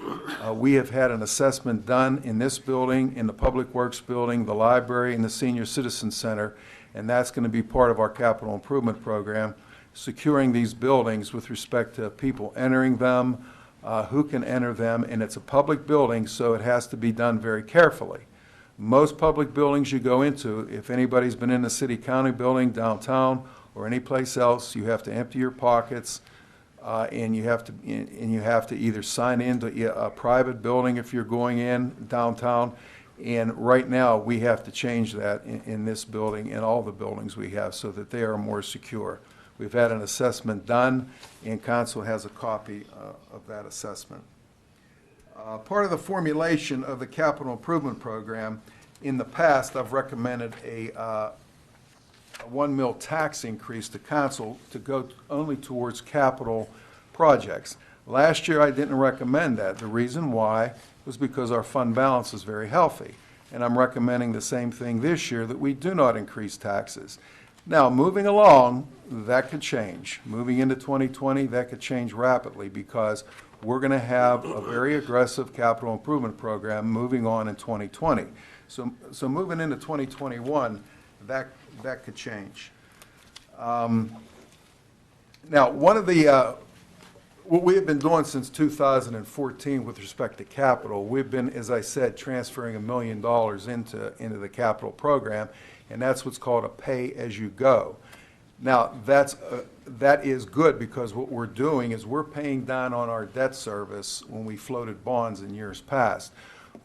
we have had an assessment done in this building, in the Public Works building, the library, and the Senior Citizen Center, and that's going to be part of our capital improvement program, securing these buildings with respect to people entering them, who can enter them, and it's a public building, so it has to be done very carefully. Most public buildings you go into, if anybody's been in the city-county building, downtown, or any place else, you have to empty your pockets, and you have to either sign into a private building if you're going in downtown. And right now, we have to change that in this building and all the buildings we have so that they are more secure. We've had an assessment done, and council has a copy of that assessment. Part of the formulation of the capital improvement program, in the past, I've recommended a 1 mil tax increase to council to go only towards capital projects. Last year, I didn't recommend that. The reason why was because our fund balance is very healthy. And I'm recommending the same thing this year, that we do not increase taxes. Now, moving along, that could change. Moving into 2020, that could change rapidly because we're going to have a very aggressive capital improvement program moving on in 2020. So moving into 2021, that could change. Now, one of the what we have been doing since 2014 with respect to capital, we've been, as I said, transferring $1 million into the capital program, and that's what's called a pay-as-you-go. Now, that is good because what we're doing is we're paying down on our debt service when we floated bonds in years past.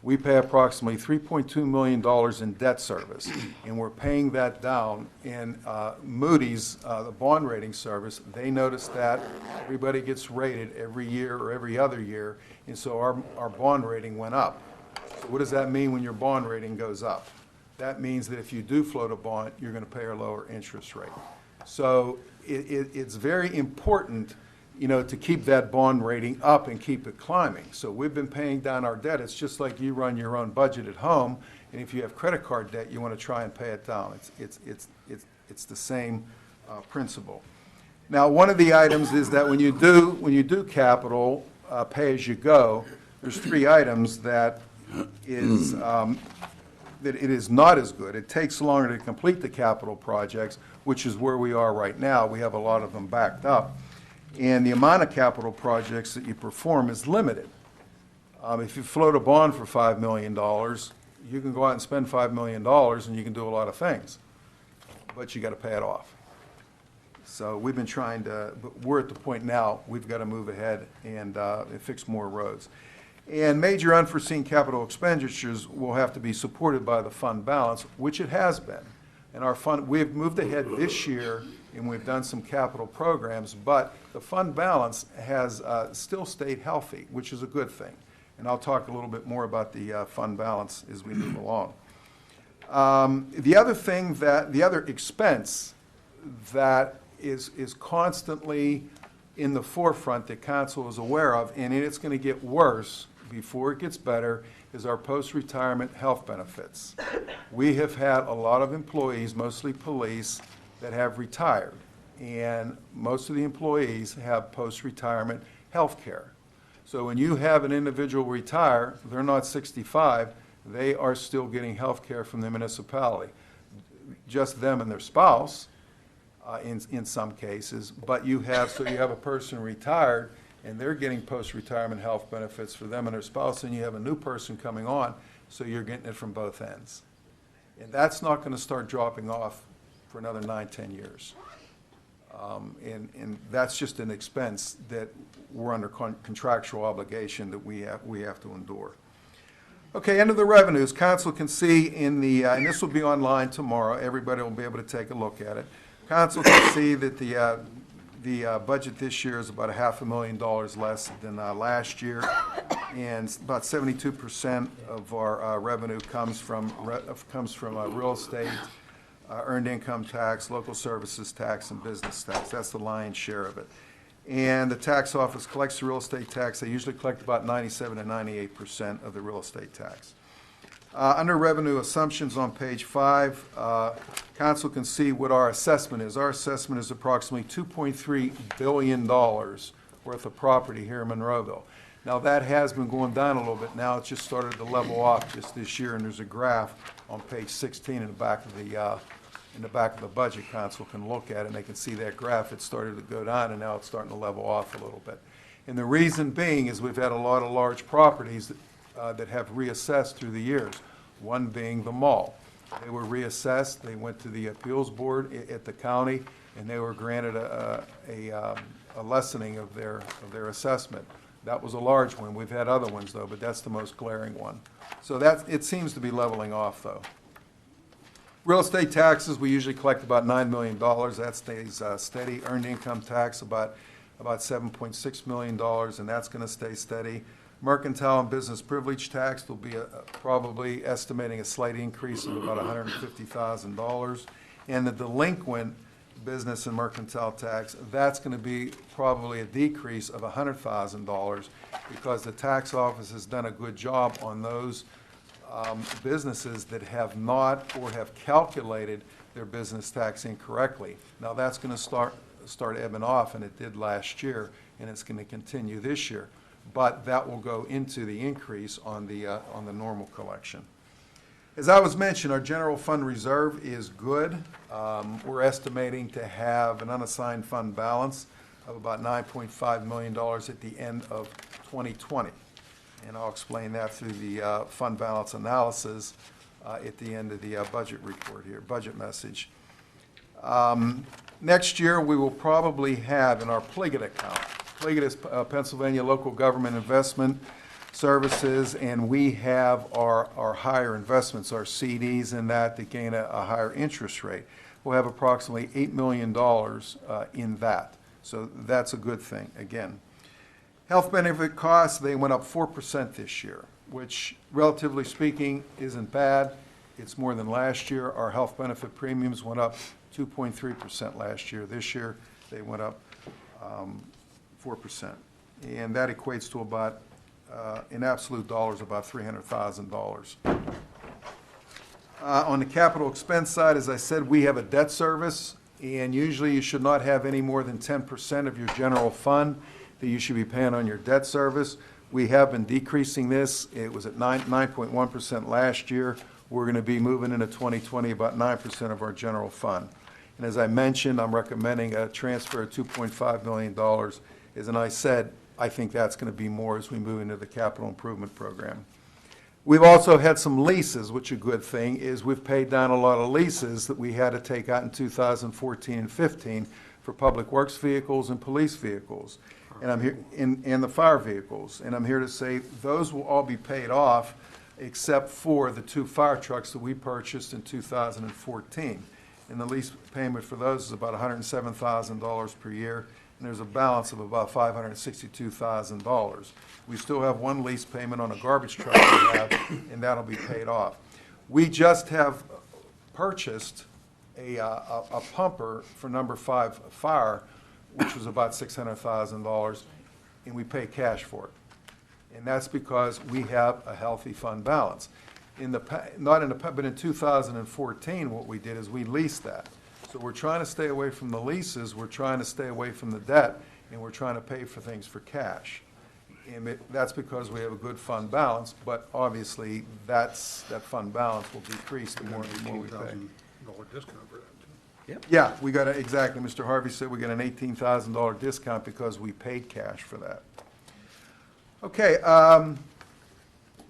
We pay approximately $3.2 million in debt service, and we're paying that down. And Moody's, the bond rating service, they notice that. Everybody gets rated every year or every other year, and so our bond rating went up. So what does that mean when your bond rating goes up? That means that if you do float a bond, you're going to pay a lower interest rate. So it's very important, to keep that bond rating up and keep it climbing. So we've been paying down our debt. It's just like you run your own budget at home, and if you have credit card debt, you want to try and pay it down. It's the same principle. Now, one of the items is that when you do capital pay as you go, there's 3 items that is that it is not as good. It takes longer to complete the capital projects, which is where we are right now. We have a lot of them backed up. And the amount of capital projects that you perform is limited. If you float a bond for $5 million, you can go out and spend $5 million and you can do a lot of things, but you got to pay it off. So we've been trying to, but we're at the point now, we've got to move ahead and fix more roads. And major unforeseen capital expenditures will have to be supported by the fund balance, which it has been. And our fund, we've moved ahead this year and we've done some capital programs, but the fund balance has still stayed healthy, which is a good thing. And I'll talk a little bit more about the fund balance as we move along. The other expense that is constantly in the forefront that council is aware of, and it's going to get worse before it gets better, is our post-retirement health benefits. We have had a lot of employees, mostly police, that have retired, and most of the employees have post-retirement health care. So when you have an individual retire, they're not 65, they are still getting health care from the municipality. Just them and their spouse, in some cases, but you have a person retired, and they're getting post-retirement health benefits for them and their spouse, and you have a new person coming on, so you're getting it from both ends. And that's not going to start dropping off for another 9-10 years. And that's just an expense that we're under contractual obligation that we have to endure. Okay, end of the revenues. Council can see in the, and this will be online tomorrow, everybody will be able to take a look at it. Council can see that the budget this year is about $500,000 less than last year, and about 72% of our revenue comes from real estate, earned income tax, local services tax, and business tax. That's the lion's share of it. And the tax office collects the real estate tax. They usually collect about 97 to 98% of the real estate tax. Under revenue assumptions on page 5, council can see what our assessment is. Our assessment is approximately $2.3 billion worth of property here in Monroeville. Now, that has been going down a little bit. Now it's just started to level off just this year, and there's a graph on page 16 in the back of the budget. Council can look at it, and they can see that graph. It started to go down, and now it's starting to level off a little bit. And the reason being is we've had a lot of large properties that have reassessed through the years, one being the mall. They were reassessed, they went to the appeals board at the county, and they were granted a lessening of their assessment. That was a large one. We've had other ones, though, but that's the most glaring one. So it seems to be leveling off, though. Real estate taxes, we usually collect about $9 million. That stays steady. Earned income tax, about $7.6 million, and that's going to stay steady. Mercantile and business privilege tax will be probably estimating a slight increase of about $150,000. And the delinquent business and mercantile tax, that's going to be probably a decrease of $100,000 because the tax office has done a good job on those businesses that have not or have calculated their business tax incorrectly. Now that's going to start ebbing off, and it did last year, and it's going to continue this year. But that will go into the increase on the normal collection. As I was mentioned, our general fund reserve is good. We're estimating to have an unassigned fund balance of about $9.5 million at the end of 2020. And I'll explain that through the fund balance analysis at the end of the budget report here, budget message. Next year, we will probably have in our Pliget account, Pliget is Pennsylvania Local Government Investment Services, and we have our higher investments, our CDs in that gain a higher interest rate. We'll have approximately $8 million in that. So that's a good thing, again. Health benefit costs, they went up 4% this year, which relatively speaking isn't bad. It's more than last year. Our health benefit premiums went up 2.3% last year. This year, they went up 4%. And that equates to about, in absolute dollars, about $300,000. On the capital expense side, as I said, we have a debt service, and usually you should not have any more than 10% of your general fund that you should be paying on your debt service. We have been decreasing this. It was at 9.1% last year. We're going to be moving into 2020 about 9% of our general fund. And as I mentioned, I'm recommending a transfer of $2.5 million. As I said, I think that's going to be more as we move into the capital improvement program. We've also had some leases, which a good thing is we've paid down a lot of leases that we had to take out in 2014 and 15 for public works vehicles and police vehicles, and I'm here in the fire vehicles. And I'm here to say those will all be paid off except for the 2 fire trucks that we purchased in 2014. And the lease payment for those is about $107,000 per year, and there's a balance of about $562,000. We still have one lease payment on a garbage truck we have, and that'll be paid off. We just have purchased a pumper for number 5 fire, which was about $600,000, and we pay cash for it. And that's because we have a healthy fund balance. But in 2014, what we did is we leased that. So we're trying to stay away from the leases, we're trying to stay away from the debt, and we're trying to pay for things for cash. And that's because we have a good fund balance, but obviously, that fund balance will decrease the more we pay. $18,000 discount for that, too. Yeah, we got exactly, Mr. Harvey said we got an $18,000 discount because we paid cash for that. Okay,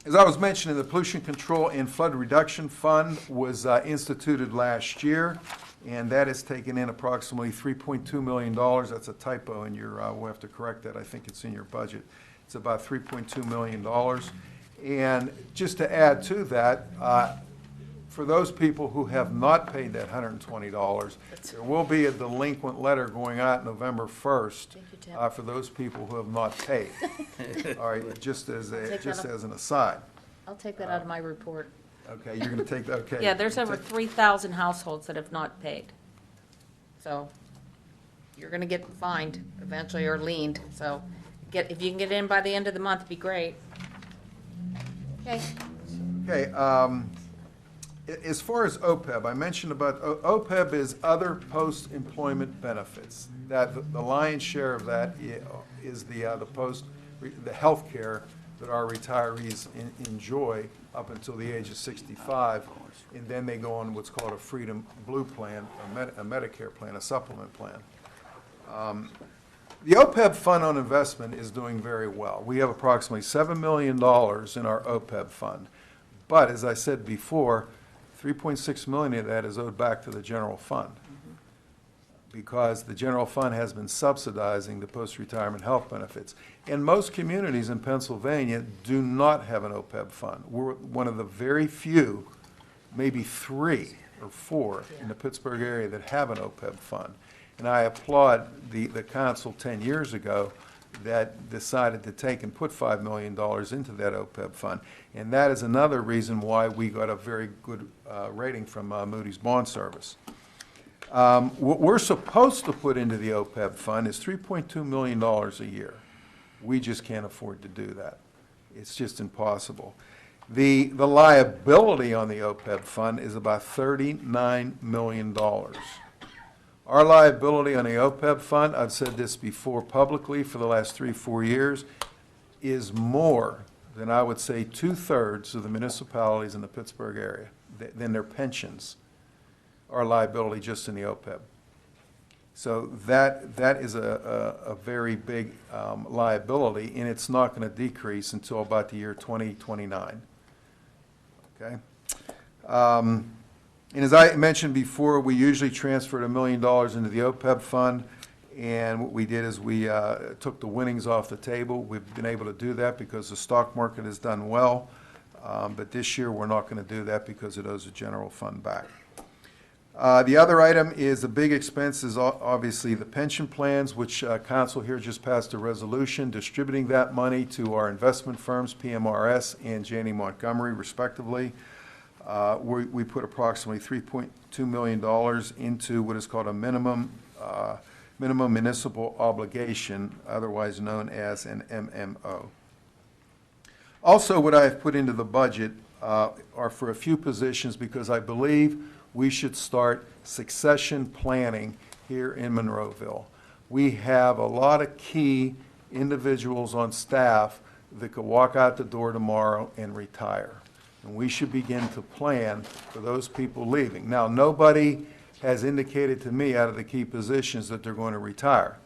as I was mentioning, the Pollution Control and Flood Reduction Fund was instituted last year, and that has taken in approximately $3.2 million. That's a typo in your, we'll have to correct that, I think it's in your budget. It's about $3.2 million. And just to add to that, for those people who have not paid that $120, there will be a delinquent letter going out November 1st for those people who have not paid. All right, just as an aside. I'll take that out of my report. Okay, you're going to take that, okay. Yeah, there's over 3,000 households that have not paid. So you're going to get fined eventually or liened. So if you can get in by the end of the month, it'd be great. Okay. Okay, as far as OPEB, I mentioned about, OPEB is other post-employment benefits. That the lion's share of that is the health care that our retirees enjoy up until the age of 65, and then they go on what's called a Freedom Blue plan, a Medicare plan, a supplement plan. The OPEB fund on investment is doing very well. We have approximately $7 million in our OPEB fund, but as I said before, $3.6 million of that is owed back to the general fund because the general fund has been subsidizing the post-retirement health benefits. And most communities in Pennsylvania do not have an OPEB fund. We're one of the very few, maybe 3 or 4 in the Pittsburgh area that have an OPEB fund. And I applaud the council 10 years ago that decided to take and put $5 million into that OPEB fund. And that is another reason why we got a very good rating from Moody's Bond Service. What we're supposed to put into the OPEB fund is $3.2 million a year. We just can't afford to do that. It's just impossible. The liability on the OPEB fund is about $39 million. Our liability on the OPEB fund, I've said this before publicly for the last 3-4 years, is more than I would say 2/3 of the municipalities in the Pittsburgh area, than their pensions, are liability just in the OPEB. So that is a very big liability, and it's not going to decrease until about the year 2029. Okay? And as I mentioned before, we usually transferred $1 million into the OPEB fund, and what we did is we took the winnings off the table. We've been able to do that because the stock market has done well, but this year we're not going to do that because it owes the general fund back. The other item is the big expense is obviously the pension plans, which council here just passed a resolution distributing that money to our investment firms, PMRS and Janney Montgomery, respectively. We put approximately $3.2 million into what is called a minimum municipal obligation, otherwise known as an MMO. Also, what I have put into the budget are for a few positions because I believe we should start succession planning here in Monroeville. We have a lot of key individuals on staff that could walk out the door tomorrow and retire. And we should begin to plan for those people leaving. Now, nobody has indicated to me out of the key positions that they're going to retire.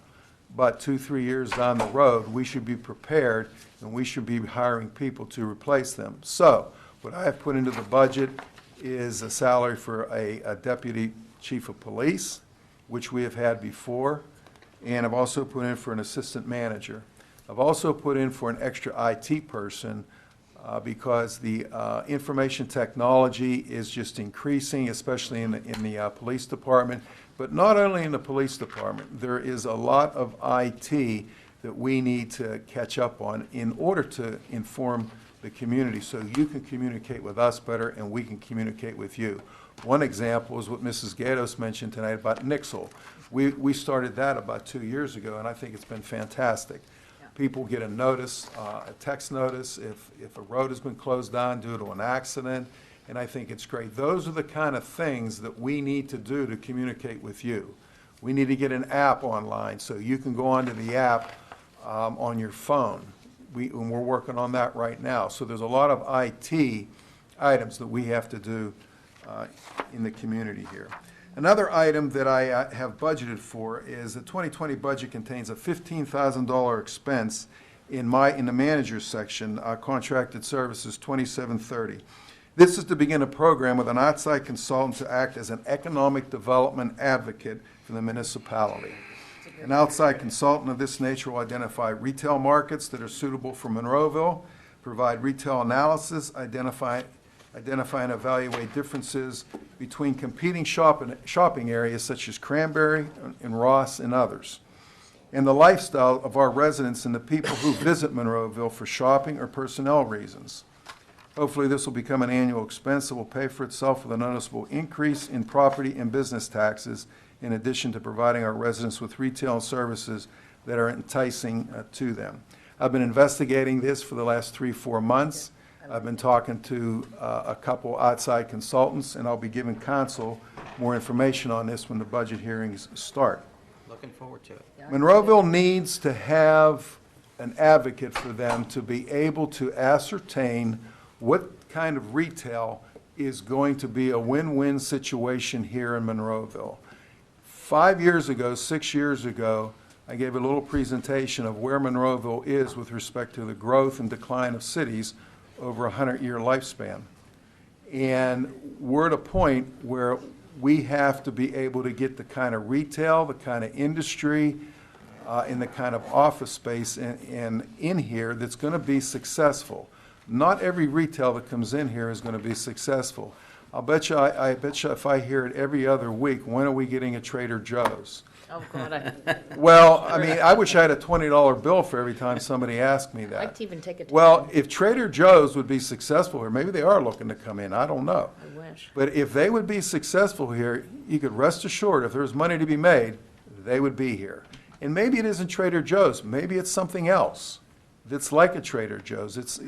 But 2-3 years down the road, we should be prepared and we should be hiring people to replace them. So, what I have put into the budget is a salary for a deputy chief of police, which we have had before, and I've also put in for an assistant manager. I've also put in for an extra IT person because the information technology is just increasing, especially in the police department. But not only in the police department, there is a lot of IT that we need to catch up on in order to inform the community so you can communicate with us better and we can communicate with you. One example is what Mrs. Gatos mentioned tonight about Nixle. We started that about 2 years ago, and I think it's been fantastic. People get a notice, a text notice, if a road has been closed down due to an accident, and I think it's great. Those are the kind of things that we need to do to communicate with you. We need to get an app online so you can go onto the app on your phone. And we're working on that right now. So there's a lot of IT items that we have to do in the community here. Another item that I have budgeted for is the 2020 budget contains a $15,000 expense in the manager's section, contracted services 2730. This is to begin a program with an outside consultant to act as an economic development advocate for the municipality. An outside consultant of this nature will identify retail markets that are suitable for Monroeville, provide retail analysis, identify and evaluate differences between competing shopping areas such as Cranberry and Ross and others, and the lifestyle of our residents and the people who visit Monroeville for shopping or personnel reasons. Hopefully, this will become an annual expense that will pay for itself with a noticeable increase in property and business taxes, in addition to providing our residents with retail services that are enticing to them. I've been investigating this for the last 3-4 months. I've been talking to a couple outside consultants, and I'll be giving council more information on this when the budget hearings start. Looking forward to it. Monroeville needs to have an advocate for them to be able to ascertain what kind of retail is going to be a win-win situation here in Monroeville. 5 years ago, 6 years ago, I gave a little presentation of where Monroeville is with respect to the growth and decline of cities over a 100-year lifespan. And we're at a point where we have to be able to get the kind of retail, the kind of industry, and the kind of office space in here that's going to be successful. Not every retail that comes in here is going to be successful. I bet you if I hear it every other week, when are we getting a Trader Joe's? Oh, God. Well, I mean, I wish I had a $20 bill for every time somebody asked me that. I'd even take it to Well, if Trader Joe's would be successful here, maybe they are looking to come in, I don't know. I wish. But if they would be successful here, you could rest assured if there was money to be made, they would be here. And maybe it isn't Trader Joe's, maybe it's something else that's like a Trader Joe's.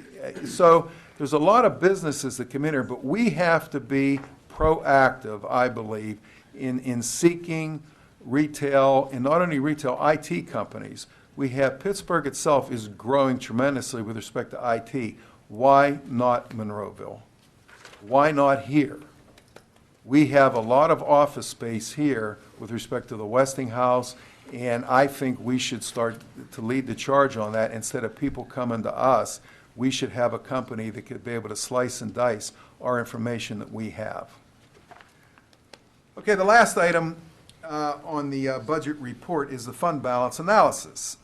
So there's a lot of businesses that come in here, but we have to be proactive, I believe, in seeking retail, and not only retail, IT companies. We have, Pittsburgh itself is growing tremendously with respect to IT. Why not Monroeville? Why not here? We have a lot of office space here with respect to the Westinghouse, and I think we should start to lead the charge on that. Instead of people coming to us, we should have a company that could be able to slice and dice our information that we have. Okay, the last item on the budget report is the fund balance analysis.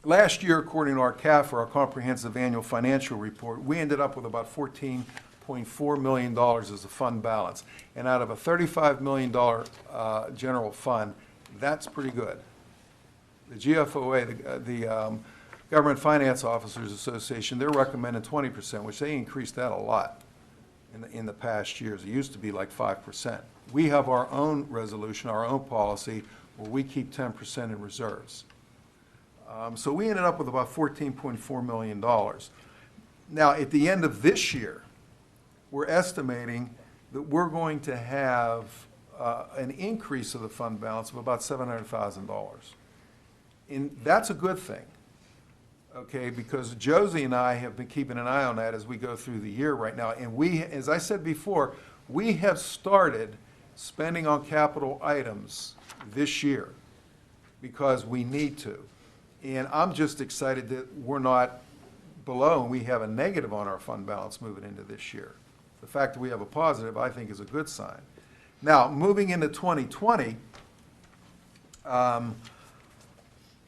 Last year, according to our CAF, or our Comprehensive Annual Financial Report, we ended up with about $14.4 million as a fund balance. And out of a $35 million general fund, that's pretty good. The GFOA, the Government Finance Officers Association, they're recommending 20%, which they increased that a lot in the past years. It used to be like 5%. We have our own resolution, our own policy, where we keep 10% in reserves. So we ended up with about $14.4 million. Now, at the end of this year, we're estimating that we're going to have an increase of the fund balance of about $700,000. And that's a good thing, okay, because Josie and I have been keeping an eye on that as we go through the year right now. And we, as I said before, we have started spending on capital items this year because we need to. And I'm just excited that we're not below and we have a negative on our fund balance moving into this year. The fact that we have a positive, I think, is a good sign. Now, moving into 2020,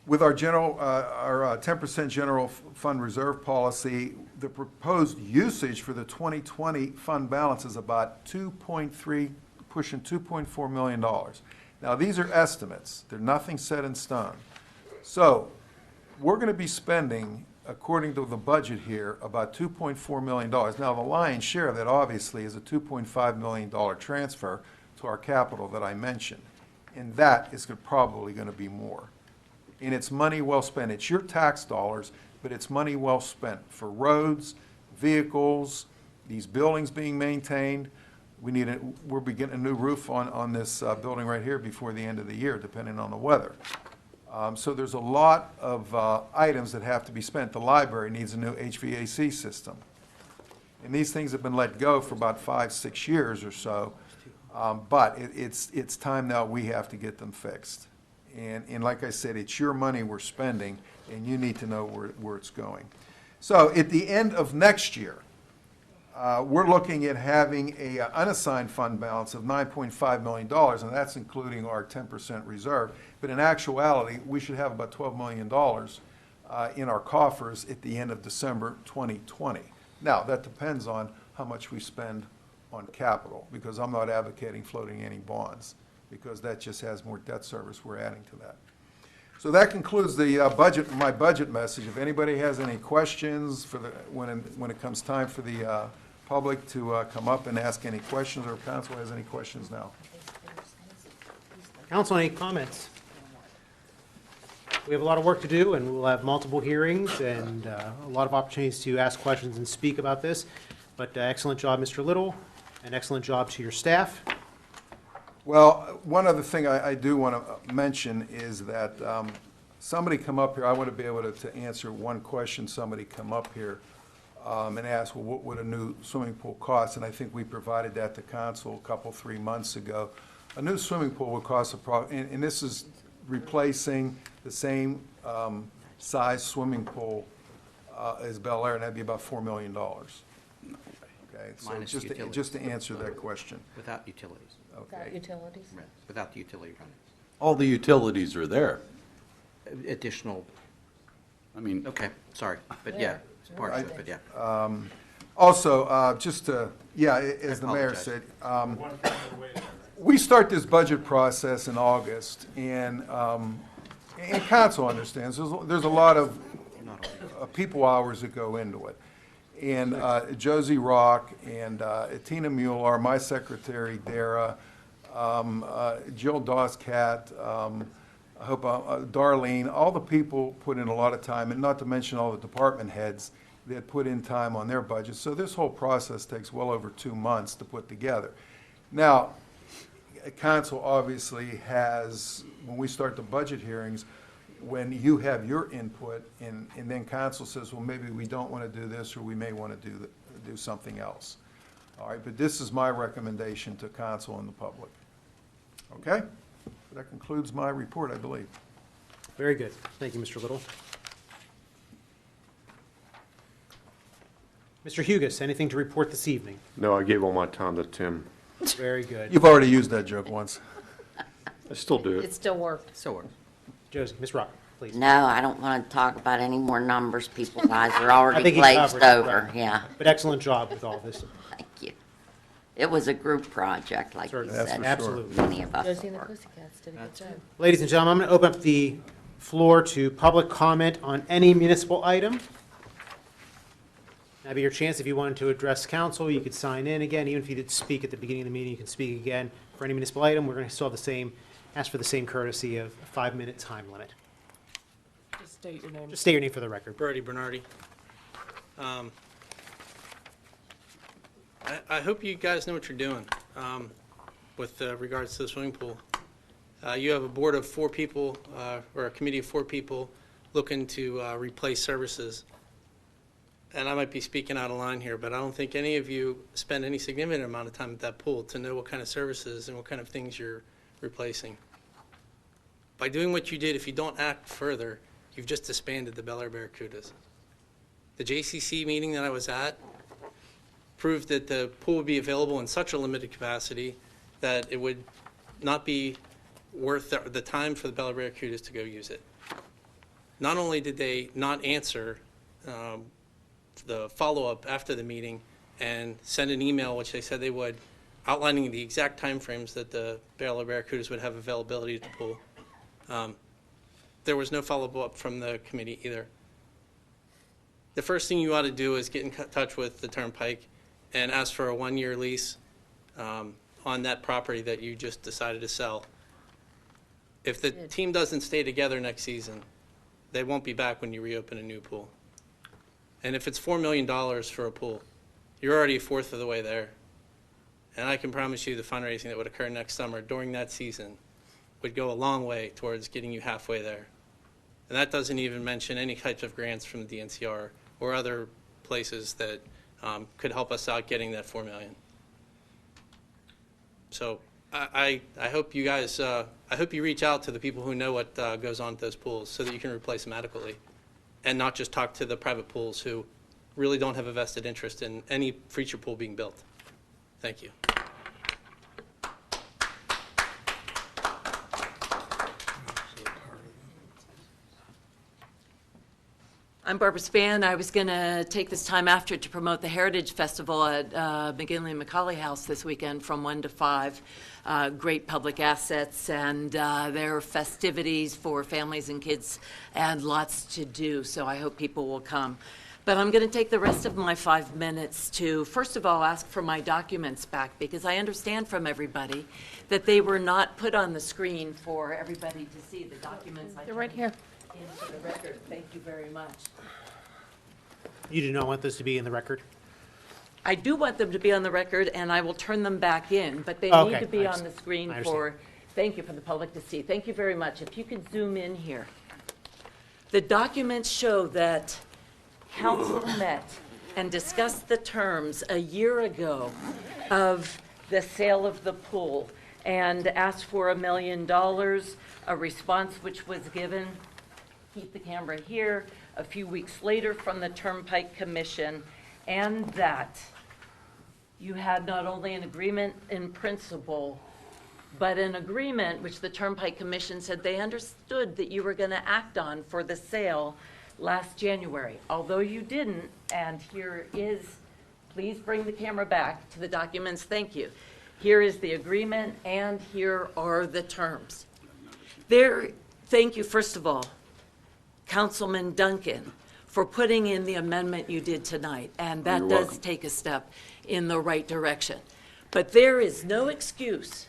with our 10% general fund reserve policy, the proposed usage for the 2020 fund balance is about pushing $2.4 million. Now, these are estimates. They're nothing set in stone. So we're going to be spending according to the budget here, about $2.4 million. Now, the lion's share of that obviously is a $2.5 million transfer to our capital that I mentioned. And that is probably going to be more. And it's money well spent. It's your tax dollars, but it's money well spent for roads, vehicles, these buildings being maintained. We're beginning a new roof on this building right here before the end of the year, depending on the weather. So there's a lot of items that have to be spent. The library needs a new HVAC system. And these things have been let go for about 5-6 years or so. But it's time now we have to get them fixed. And like I said, it's your money we're spending, and you need to know where it's going. So at the end of next year, we're looking at having a unassigned fund balance of $9.5 million, and that's including our 10% reserve. But in actuality, we should have about $12 million in our coffers at the end of December 2020. Now, that depends on how much we spend on capital, because I'm not advocating floating any bonds, because that just has more debt service we're adding to that. So that concludes the my budget message. If anybody has any questions when it comes time for the public to come up and ask any questions, or if council has any questions now. Council, any comments? We have a lot of work to do, and we'll have multiple hearings and a lot of opportunities to ask questions and speak about this. But excellent job, Mr. Little, and excellent job to your staff. Well, one other thing I do want to mention is that somebody come up here, I want to be able to answer one question. Somebody come up here and ask, well, what would a new swimming pool cost? And I think we provided that to council a couple, 3 months ago. A new swimming pool would cost, and this is replacing the same size swimming pool as Bel Air, and that'd be about $4 million. Okay, so Minus utilities. just to answer that question. Without utilities. Okay. Utilities? Right, without the utility running. All the utilities are there. Additional, I mean, okay, sorry, but yeah, it's part of it, but yeah. Also, just to, as the mayor apologize. said, we start this budget process in August, and council understands, there's a lot of people hours that go into it. And Josie Rock and Tina Mueller, my secretary, Dara, Jill Dawes-Cat, I hope Darlene, all the people put in a lot of time, and not to mention all the department heads that put in time on their budget. So this whole process takes well over 2 months to put together. Now, council obviously has, when we start the budget hearings, when you have your input, and then council says, well, maybe we don't want to do this, or we may want to do something else. All right, but this is my recommendation to council and the public. Okay? That concludes my report, I believe. Very good. Thank you, Mr. Little. Mr. Hugus, anything to report this evening? No, I gave all my time to Tim. Very good. You've already used that joke once. I still do It it. still worked. So we're Josie, Ms. Rock, please. No, I don't want to talk about any more numbers. People's eyes are already think he glazed covered it, over, right. yeah. But excellent job with all this. Thank you. It was a group project, like you Certainly. That's said. for sure. Absolutely. Many of us Josie and the were. Pussycats did a good job. Ladies and gentlemen, I'm going to open up the floor to public comment on any municipal item. That'd be your chance. If you wanted to address council, you could sign in again. Even if you did speak at the beginning of the meeting, you can speak again. For any municipal item, we're going to still have ask for the same courtesy of a 5-minute time limit. Just state your name. Just state your name for the record. Brody Bernardi. I hope you guys know what you're doing with regards to the swimming pool. You have a board of 4 people, or a committee of 4 people, looking to replace services. And I might be speaking out of line here, but I don't think any of you spend any significant amount of time at that pool to know what kind of services and what kind of things you're replacing. By doing what you did, if you don't act further, you've just disbanded the Bel Air Barracudas. The JCC meeting that I was at proved that the pool would be available in such a limited capacity that it would not be worth the time for the Bel Air Barracudas to go use it. Not only did they not answer the follow-up after the meeting and send an email, which they said they would, outlining the exact timeframes that the Bel Air Barracudas would have availability to pool. There was no follow-up from the committee either. the first thing you ought to do is get in touch with the Turnpike and ask for a 1-year lease on that property that you just decided to sell. If the team doesn't stay together next season, they won't be back when you reopen a new pool. And if it's $4 million for a pool, you're already a fourth of the way there. And I can promise you the fundraising that would occur next summer during that season would go a long way towards getting you halfway there. And that doesn't even mention any types of grants from the DNCR or other places that could help us out getting that $4 million. So I hope you guys, I hope you reach out to the people who know what goes on at those pools so that you can replace them adequately and not just talk to the private pools who really don't have a vested interest in any future pool being built. Thank you. I'm Barbara Spann. I was going to take this time after to promote the Heritage Festival at McGinley and McCauley House this weekend from 1 to 5. Great public assets, and there are festivities for families and kids and lots to do, so I hope people will come. But I'm going to take the rest of my 5 minutes to, first of all, ask for my documents back, because I understand from everybody that they were not put on the screen for everybody to see. The documents They're right here. into the record. Thank you very much. You do not want those to be in the record? I do want them to be on the record, and I will turn them back in, but they Okay, need to be I on the screen I for, thank you, for the public to see. Thank you very much. If you could zoom in here. The documents show that council met and discussed the terms a year ago of the sale of the pool and asked for $1 million, a response which was given. Keep the camera here. A few weeks later from the Turnpike Commission, and that you had not only an agreement in principle, but an agreement which the Turnpike Commission said they understood that you were going to act on for the sale last January. Although you didn't, and here is, please bring the camera back to the documents, thank you. Here is the agreement, and here are the terms. Thank you, first of all, Councilman Duncan, for putting in the amendment you did tonight, and that does take a step in the right direction. But there is no excuse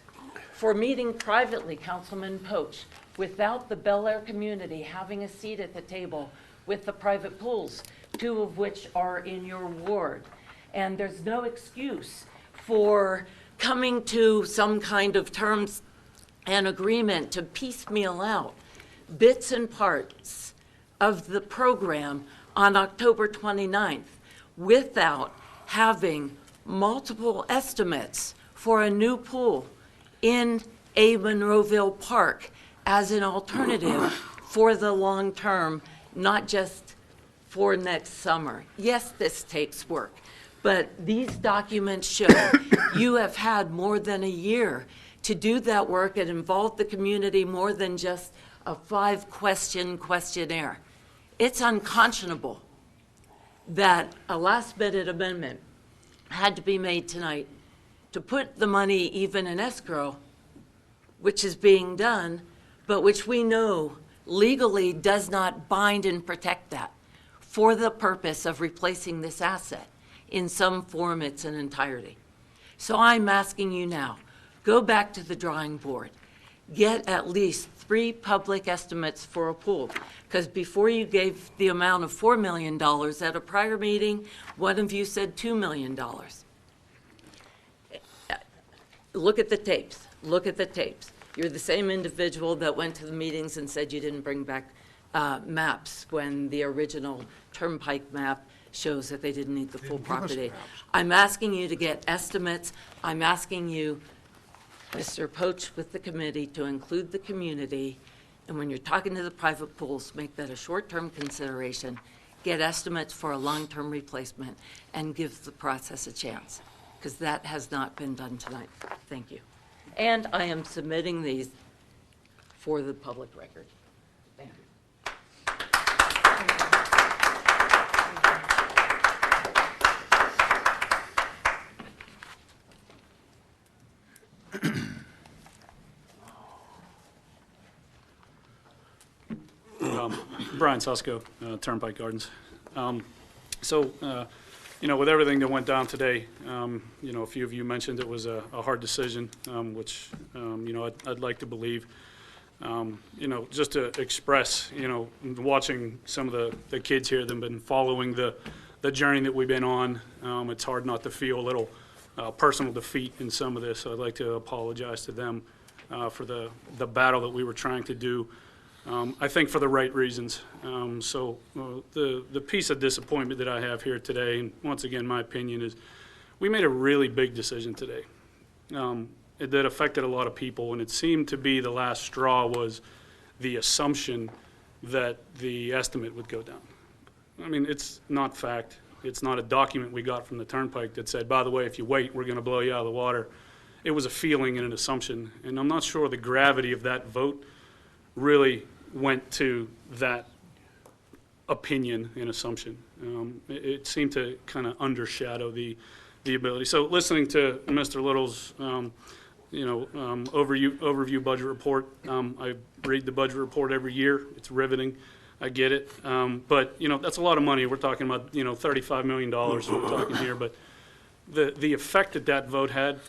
for meeting privately, Councilman Poach, without the Bel Air community having a seat at the table with the private pools, 2 of which are in your ward. And there's no excuse for coming to some kind of terms and agreement to piecemeal out bits and parts of the program on October 29th without having multiple estimates for a new pool in a Monroeville Park as an alternative for the long term, not just for next summer. Yes, this takes work, but these documents show you have had more than a year to do that work and involve the community more than just a 5-question questionnaire. It's unconscionable that a last-minute amendment had to be made tonight to put the money even in escrow, which is being done, but which we know legally does not bind and protect that for the purpose of replacing this asset in some form its entirety. So I'm asking you now, go back to the drawing board, get at least 3 public estimates for a pool, because before you gave the amount of $4 million at a prior meeting, one of you said $2 million. Look at the tapes. Look at the tapes. You're the same individual that went to the meetings and said you didn't bring back maps when the original Turnpike map shows that they didn't need the full property. I'm asking you to get estimates. I'm asking you, Mr. Poach, with the committee, to include the community, and when you're talking to the private pools, make that a short-term consideration, get estimates for a long-term replacement, and give the process a chance, because that has not been done tonight. Thank you. And I am submitting these for the public record. Thank you. Brian Susko, Turnpike Gardens. So, with everything that went down today, a few of you mentioned it was a hard decision, which, I'd like to believe. Just to express, watching some of the kids here that have been following the journey that we've been on, it's hard not to feel a little personal defeat in some of this. So I'd like to apologize to them for the battle that we were trying to do, I think for the right reasons. The piece of disappointment that I have here today, and once again, my opinion is, we made a really big decision today. That affected a lot of people, and it seemed to be the last straw was the assumption that the estimate would go down. I mean, it's not fact. It's not a document we got from the Turnpike that said, by the way, if you wait, we're going to blow you out of the water. It was a feeling and an assumption, and I'm not sure the gravity of that vote really went to that opinion and assumption. It seemed to kind of undershadow the ability. So listening to Mr. Little's overview budget report. I read the budget report every year. It's riveting. I get it. But that's a lot of money. We're talking about, $35 million we're talking here. But the effect that vote had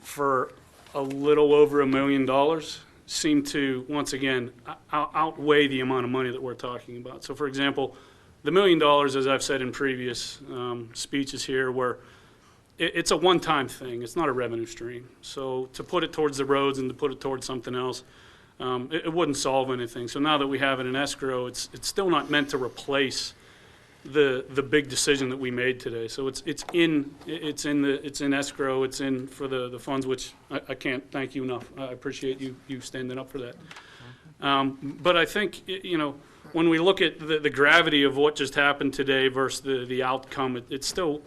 for a little over $1 million seemed to, once again, outweigh the amount of money that we're talking about. So, for example, the $1 million, as I've said in previous speeches here, where it's a one-time thing. It's not a revenue stream. So to put it towards the roads and to put it towards something else, it wouldn't solve anything. So now that we have it in escrow, it's still not meant to replace the big decision that we made today. So it's in escrow. It's in for the funds, which I can't thank you enough. I appreciate you standing up for that. But I think when we look at the gravity of what just happened today versus the outcome, it still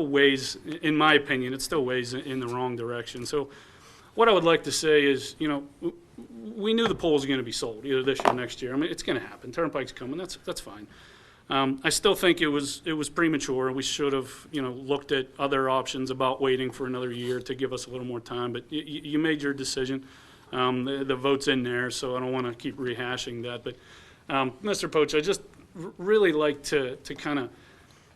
weighs, in my opinion, it still weighs in the wrong direction. So what I would like to say is, we knew the poll was going to be sold either this year or next year. I mean, it's going to happen. Turnpike's coming. That's fine. I still think it was premature. We should have, looked at other options about waiting for another year to give us a little more time. But you made your decision. The vote's in there, so I don't want to keep rehashing that. But Mr. Poach, I just really like to kind of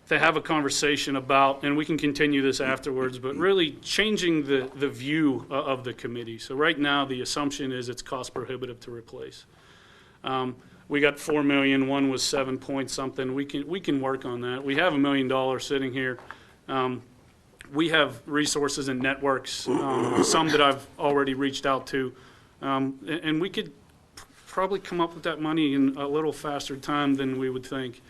have a conversation about, and we can continue this afterwards, but really changing the view of the committee. So right now, the assumption is it's cost prohibitive to replace. We got 4 million, one was 7 point something. We can work on that. We have $1 million sitting here. We have resources and networks, some that I've already reached out to, and we could probably come up with that money in a little faster time than we would think.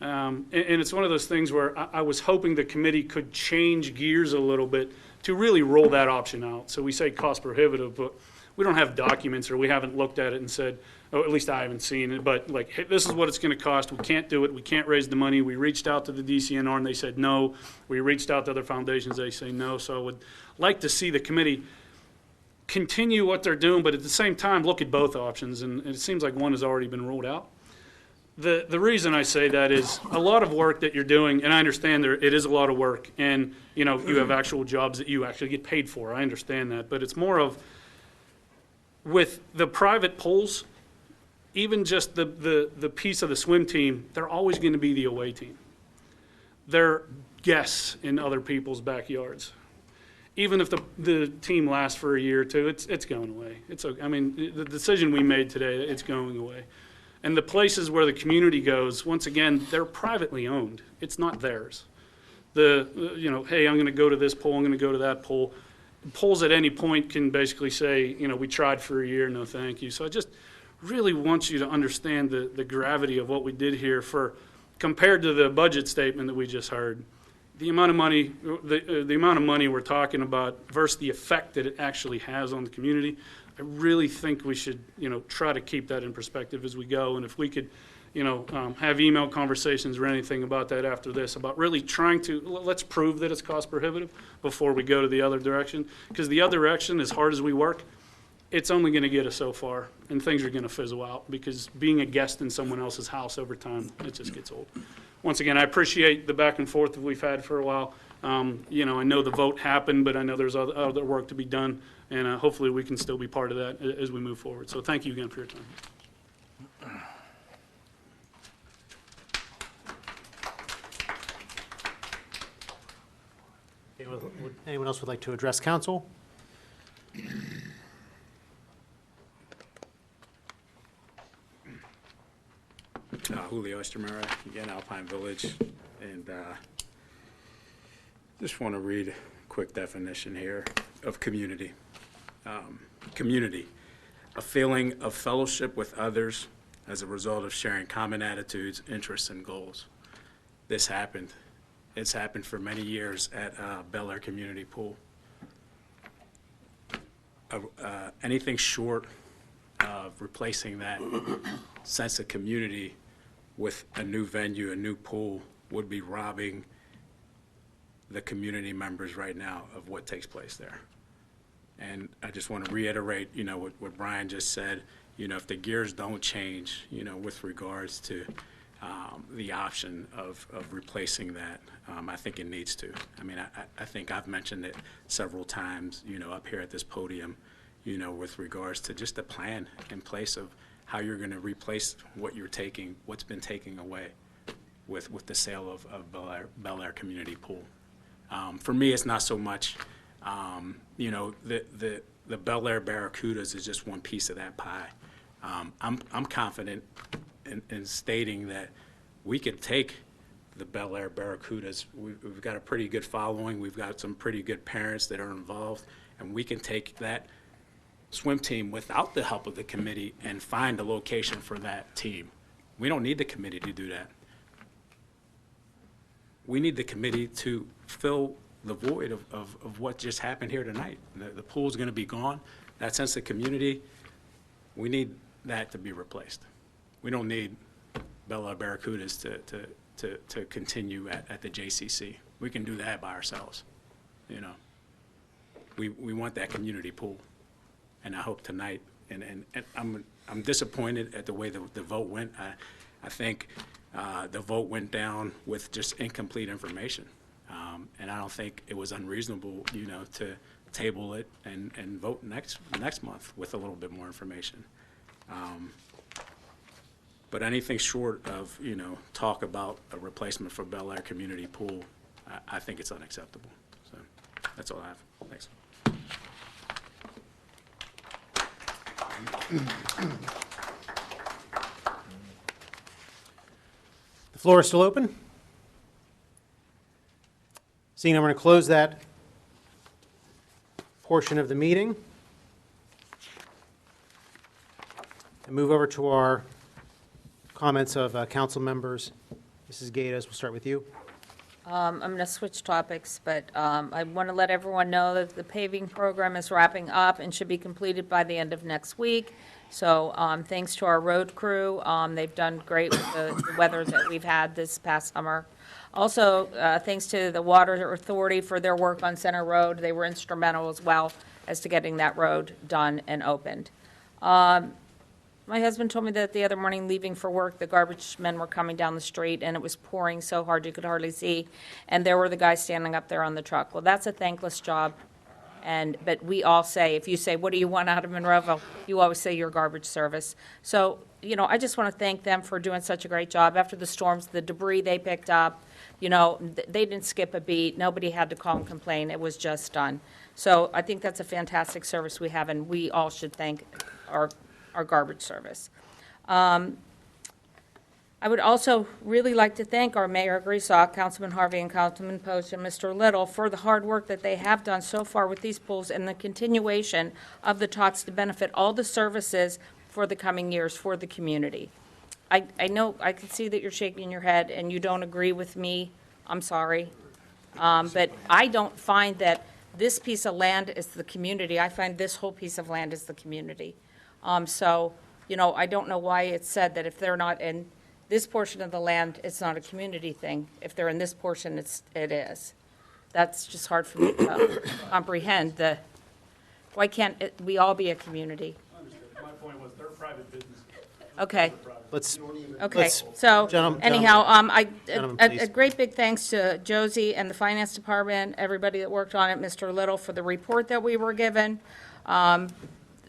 And it's one of those things where I was hoping the committee could change gears a little bit to really roll that option out. So we say cost prohibitive, but we don't have documents, or we haven't looked at it and said, or at least I haven't seen it, but like, hey, this is what it's going to cost. We can't do it. We can't raise the money. We reached out to the DCNR and they said no. We reached out to other foundations. They say no. So I would like to see the committee continue what they're doing, but at the same time, look at both options. And it seems like one has already been ruled out. The reason I say that is a lot of work that you're doing, and I understand it is a lot of work, and you have actual jobs that you actually get paid for. I understand that, but it's more of, with the private pools, even just the piece of the swim team, they're always going to be the away team. They're guests in other people's backyards. Even if the team lasts for a year or two, it's going away. The decision we made today, it's going away. And the places where the community goes, once again, they're privately owned. It's not theirs. Hey, I'm going to go to this pool, I'm going to go to that pool. Polls at any point can basically say, we tried for a year, no thank you. So I just really want you to understand the gravity of what we did here compared to the budget statement that we just heard. The amount of money, the amount of money we're talking about versus the effect that it actually has on the community, I really think we should, try to keep that in perspective as we go. And if we could, have email conversations or anything about that after this, about really trying to, let's prove that it's cost prohibitive before we go to the other direction. Because the other direction, as hard as we work, it's only going to get us so far, and things are going to fizzle out, because being a guest in someone else's house over time, it just gets old. Once again, I appreciate the back and forth that we've had for a while. I know the vote happened, but I know there's other work to be done, and hopefully we can still be part of that as we move forward. So thank you again for your time. Anyone else would like to address council? Julio Estremera, again, Alpine Village, and just want to read a quick definition here of community. Community, a feeling of fellowship with others as a result of sharing common attitudes, interests, and goals. This happened. It's happened for many years at Bel Air Community Pool. Anything short of replacing that sense of community with a new venue, a new pool, would be robbing the community members right now of what takes place there. And I just want to reiterate, what Brian just said, if the gears don't change, with regards to the option of replacing that, I think it needs to. I mean, I think I've mentioned it several times, up here at this podium, with regards to just a plan in place of how you're going to replace what's been taken away with the sale of Bel Air Community Pool. For me, it's not so much, the Bel Air Barracudas is just one piece of that pie. I'm confident in stating that we could take the Bel Air Barracudas. We've got a pretty good following. We've got some pretty good parents that are involved, and we can take that swim team without the help of the committee and find a location for that team. We don't need the committee to do that. We need the committee to fill the void of what just happened here tonight. The pool's going to be gone. That sense of community, we need that to be replaced. We don't need Bel Air Barracudas to continue at the JCC. We can do that by ourselves. We want that community pool. And I hope tonight, and I'm disappointed at the way the vote went. I think the vote went down with just incomplete information. And I don't think it was unreasonable, to table it and vote next month with a little bit more information. But anything short of, talk about a replacement for Bel Air Community Pool, I think it's unacceptable. So that's all I have. Thanks. The floor is still open. Seeing I'm going to close that portion of the meeting and move over to our comments of council members. Mrs. Gatos, we'll start with you. I'm going to switch topics, but I want to let everyone know that the paving program is wrapping up and should be completed by the end of next week. So thanks to our road crew. They've done great with the weather that we've had this past summer. Also, thanks to the Water Authority for their work on Center Road. They were instrumental as well as to getting that road done and opened. My husband told me that the other morning leaving for work, the garbage men were coming down the street and it was pouring so hard you could hardly see. And there were the guys standing up there on the truck. Well, that's a thankless job. But we all say, if you say, what do you want out of Monroeville? You always say your garbage service. So, I just want to thank them for doing such a great job. After the storms, the debris they picked up, they didn't skip a beat. Nobody had to call and complain. It was just done. So I think that's a fantastic service we have, and we all should thank our garbage service. I would also really like to thank our Mayor Griesbach, Councilman Harvey, and Councilman Post, and Mr. Little for the hard work that they have done so far with these pools and the continuation of the talks to benefit all the services for the coming years for the community. I know, I can see that you're shaking your head and you don't agree with me. I'm sorry. But I don't find that this piece of land is the community. I find this whole piece of land is the community. So, I don't know why it's said that if they're not in this portion of the land, it's not a community thing. If they're in this portion, it is. That's just hard for me to comprehend. Why can't we all be a community? My point was, they're private business. Okay. Okay, Let's- so Gentlemen, anyhow, Gentlemen, a please. great big thanks to Josie and the Finance Department, everybody that worked on it, Mr. Little, for the report that we were given.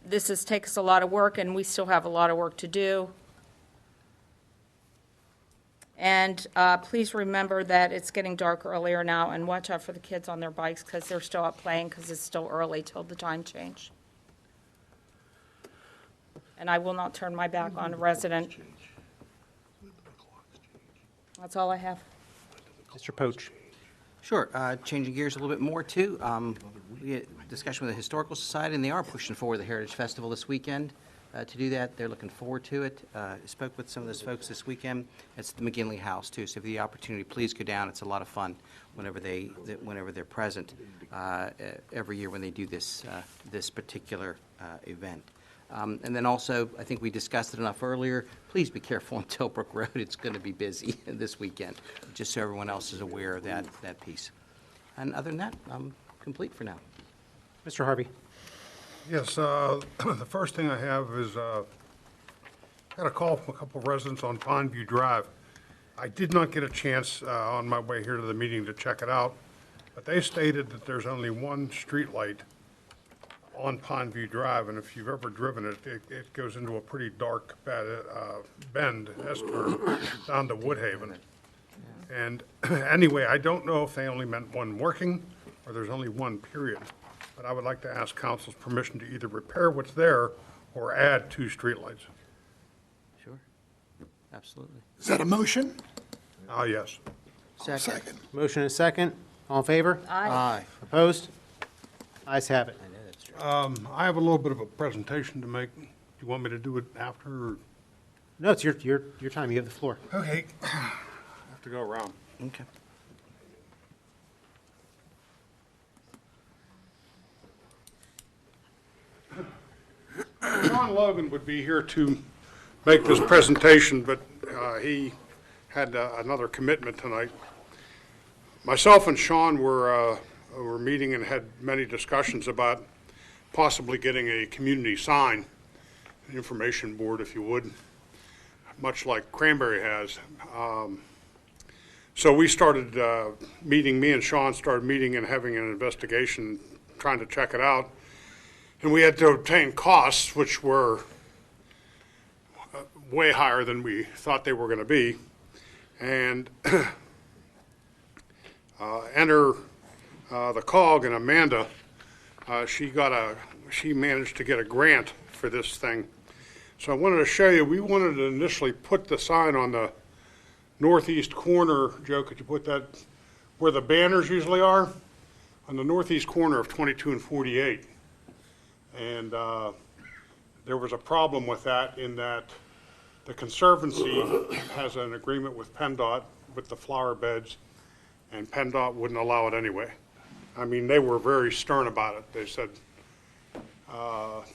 This has taken us a lot of work, and we still have a lot of work to do. And please remember that it's getting dark earlier now, and watch out for the kids on their bikes because they're still up playing because it's still early till the time change. And I will not turn my back on a resident. That's all I have. Mr. Poach. Sure, changing gears a little bit more too. We had discussion with the Historical Society, and they are pushing forward the Heritage Festival this weekend. To do that, they're looking forward to it. Spoke with some of those folks this weekend. It's the McGinley House too, so if you have the opportunity, please go down. It's a lot of fun whenever they're present every year when they do this particular event. And then also, I think we discussed it enough earlier, please be careful on Tilbrook Road. It's going to be busy this weekend, just so everyone else is aware of that piece. And other than that, I'm complete for now. Mr. Harvey. Yes, the first thing I have is, got a call from a couple of residents on Pondview Drive. I did not get a chance on my way here to the meeting to check it out, but they stated that there's only one street light on Pondview Drive, and if you've ever driven it, it goes into a pretty dark bend, S-curve, down to Woodhaven. And anyway, I don't know if they only meant one working, or there's only one period. But I would like to ask council's permission to either repair what's there or add 2 streetlights. Sure, absolutely. Is that a motion? Yes. Second. Motion and second. All in favor? Aye. Opposed? Ayes have it. I have a little bit of a presentation to make. Do you want me to do it after? Or? No, it's your time. You have the floor. Okay. I have to go around. Okay. John Logan would be here to make this presentation, but he had another commitment tonight. Myself and Sean were meeting and had many discussions about possibly getting a community sign, an information board, if you would, much like Cranberry has. So we started meeting, me and Sean started meeting and having an investigation, trying to check it out. And we had to obtain costs, which were way higher than we thought they were going to be. And enter the COG and Amanda. She managed to get a grant for this thing. So I wanted to show you, we wanted to initially put the sign on the northeast corner. Joe, could you put that where the banners usually are? On the northeast corner of 22 and 48. And there was a problem with that in that the Conservancy has an agreement with PennDOT with the flower beds, and PennDOT wouldn't allow it anyway. I mean, they were very stern about it. They said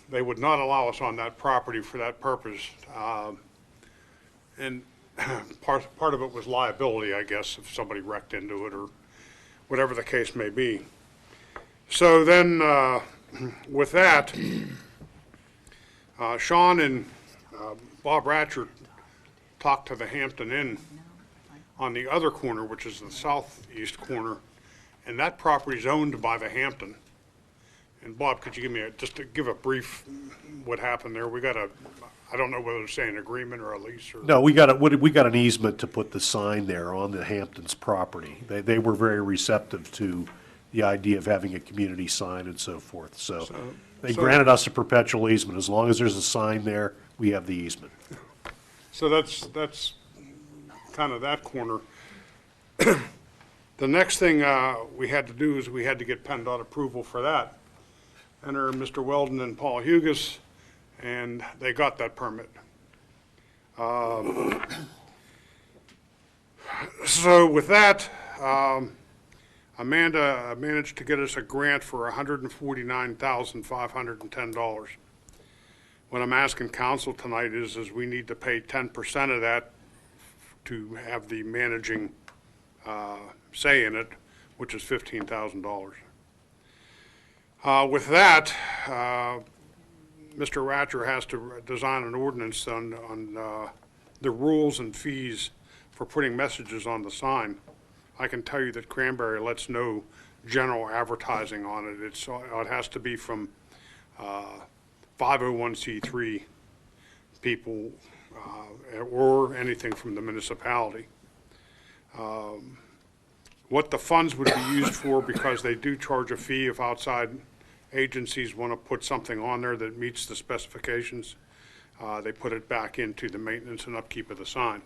they would not allow us on that property for that purpose. And part of it was liability, I guess, if somebody wrecked into it or whatever the case may be. So then, with that, Sean and Bob Ratcher talked to the Hampton Inn on the other corner, which is the southeast corner, and that property is owned by the Hampton. And Bob, could you give me just to give a brief what happened there? We got I don't know whether to say an agreement or a lease or. No, we got an easement to put the sign there on the Hamptons property. They were very receptive to the idea of having a community sign and so forth. So they granted us a perpetual easement. As long as there's a sign there, we have the easement. So that's kind of that corner. The next thing we had to do is we had to get PennDOT approval for that. Enter Mr. Weldon and Paul Hugas, and they got that permit. So with that, Amanda managed to get us a grant for $149,510. What I'm asking council tonight is we need to pay 10% of that to have the managing say in it, which is $15,000. With that, Mr. Ratcher has to design an ordinance on the rules and fees for putting messages on the sign. I can tell you that Cranberry lets no general advertising on it. It has to be from 501c3 people or anything from the municipality. what the funds would be used for, because they do charge a fee if outside agencies want to put something on there that meets the specifications. They put it back into the maintenance and upkeep of the sign.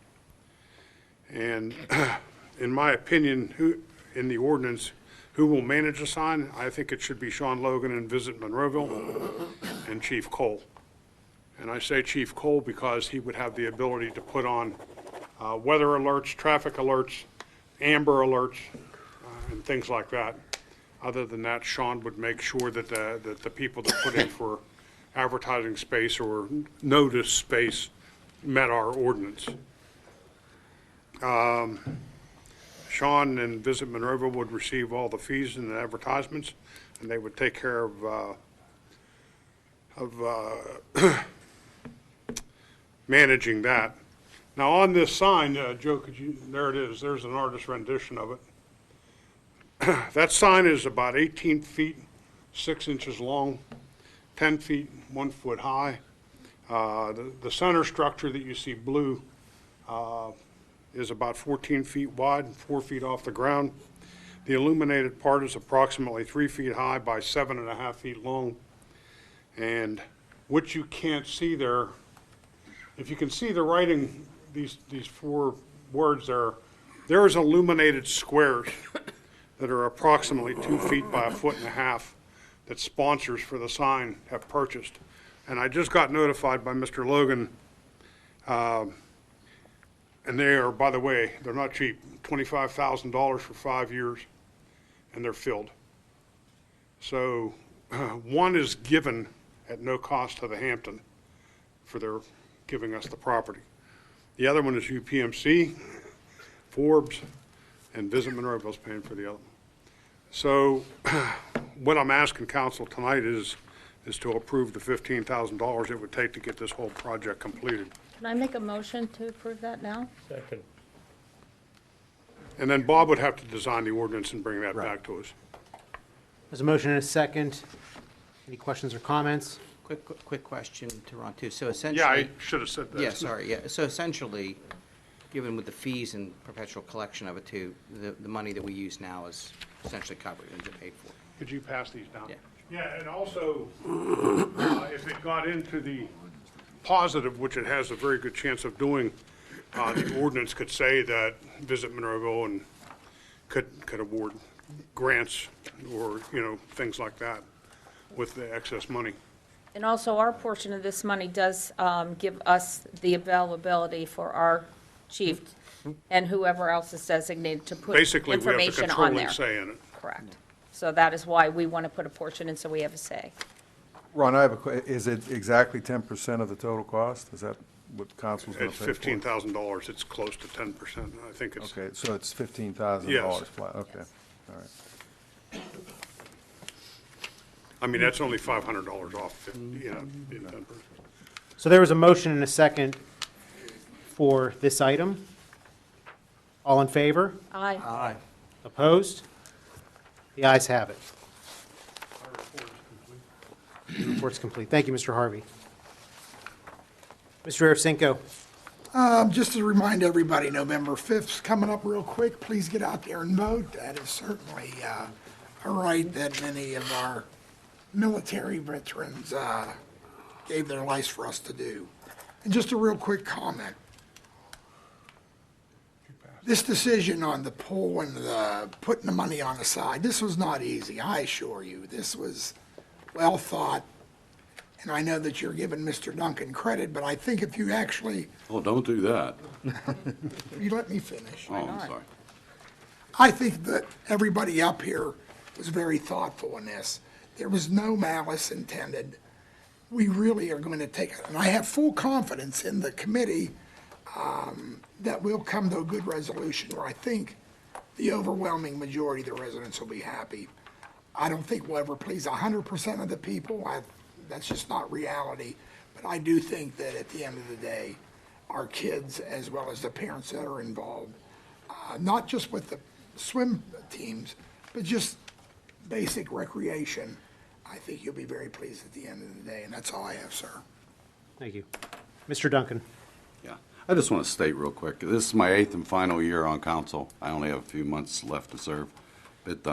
And in my opinion, in the ordinance, who will manage the sign? I think it should be Sean Logan and Visit Monroeville and Chief Cole. And I say Chief Cole because he would have the ability to put on weather alerts, traffic alerts, amber alerts, and things like that. Other than that, Sean would make sure that the people that put in for advertising space or notice space met our ordinance. Sean and Visit Monroeville would receive all the fees and the advertisements, and they would take care of managing that. Now, on this sign, Joe, there it is, there's an artist rendition of it. That sign is about 18 feet, 6 inches long, 10 feet, 1 foot high. The center structure that you see blue is about 14 feet wide, 4 feet off the ground. The illuminated part is approximately 3 feet high by 7.5 feet long. And what you can't see there, if you can see the writing, these 4 words there is illuminated squares that are approximately 2 feet by 1.5 feet that sponsors for the sign have purchased. And I just got notified by Mr. Logan, and they are, by the way, they're not cheap, $25,000 for 5 years, and they're filled. So one is given at no cost to the Hampton for their giving us the property. The other one is UPMC, Forbes, and Visit Monroeville's paying for the other one. So what I'm asking council tonight is to approve the $15,000 it would take to get this whole project completed. Can I make a motion to approve that now? Second. And then Bob would have to design the ordinance and bring that back to us. There's a motion and a second. Any questions or comments? Quick question to Ron, too. So essentially. Yeah, I should have said that. Yeah, sorry, yeah. So essentially, given with the fees and perpetual collection of it, too, the money that we use now is essentially covered and paid for. Could you pass these down? Yeah. Yeah, and also, if it got into the positive, which it has a very good chance of doing, the ordinance could say that Visit Monroeville and could award grants or, things like that with the excess money. And also, our portion of this money does give us the availability for our chief and whoever else is designated to put Basically, we have the information on there. controlling say in it. Correct. So that is why we want to put a portion in, so we have a say. Ron, I have is it exactly 10% of the total cost? Is that what council's going to It's pay for? $15,000. It's close to 10%. I think it's. Okay, so it's $15,000 Yes. flat, okay, all right. I mean, that's only $500 off, in 10%. So there was a motion and a second for this item. All in favor? Aye. Aye. Opposed? The ayes have it. The report's complete. Thank you, Mr. Harvey. Mr. Arifcinco. Just to remind everybody, November 5th's coming up real quick. Please get out there and vote. That is certainly a right that many of our military veterans gave their lives for us to do. And just a real quick comment. This decision on the poll and the putting the money on the side, this was not easy, I assure you. This was well thought. And I know that you're giving Mr. Duncan credit, but I think if you actually, Oh, don't do that. if you let me finish. Oh, I'm sorry. I think that everybody up here was very thoughtful in this. There was no malice intended. We really are going to take it, and I have full confidence in the committee that we'll come to a good resolution where I think the overwhelming majority of the residents will be happy. I don't think we'll ever please 100% of the people. That's just not reality. But I do think that at the end of the day, our kids, as well as the parents that are involved, not just with the swim teams, but just basic recreation, I think you'll be very pleased at the end of the day. And that's all I have, sir. Thank you. Mr. Duncan. Yeah. I just want to state real quick, this is my 8th and final year on council. I only have a few months left to serve. But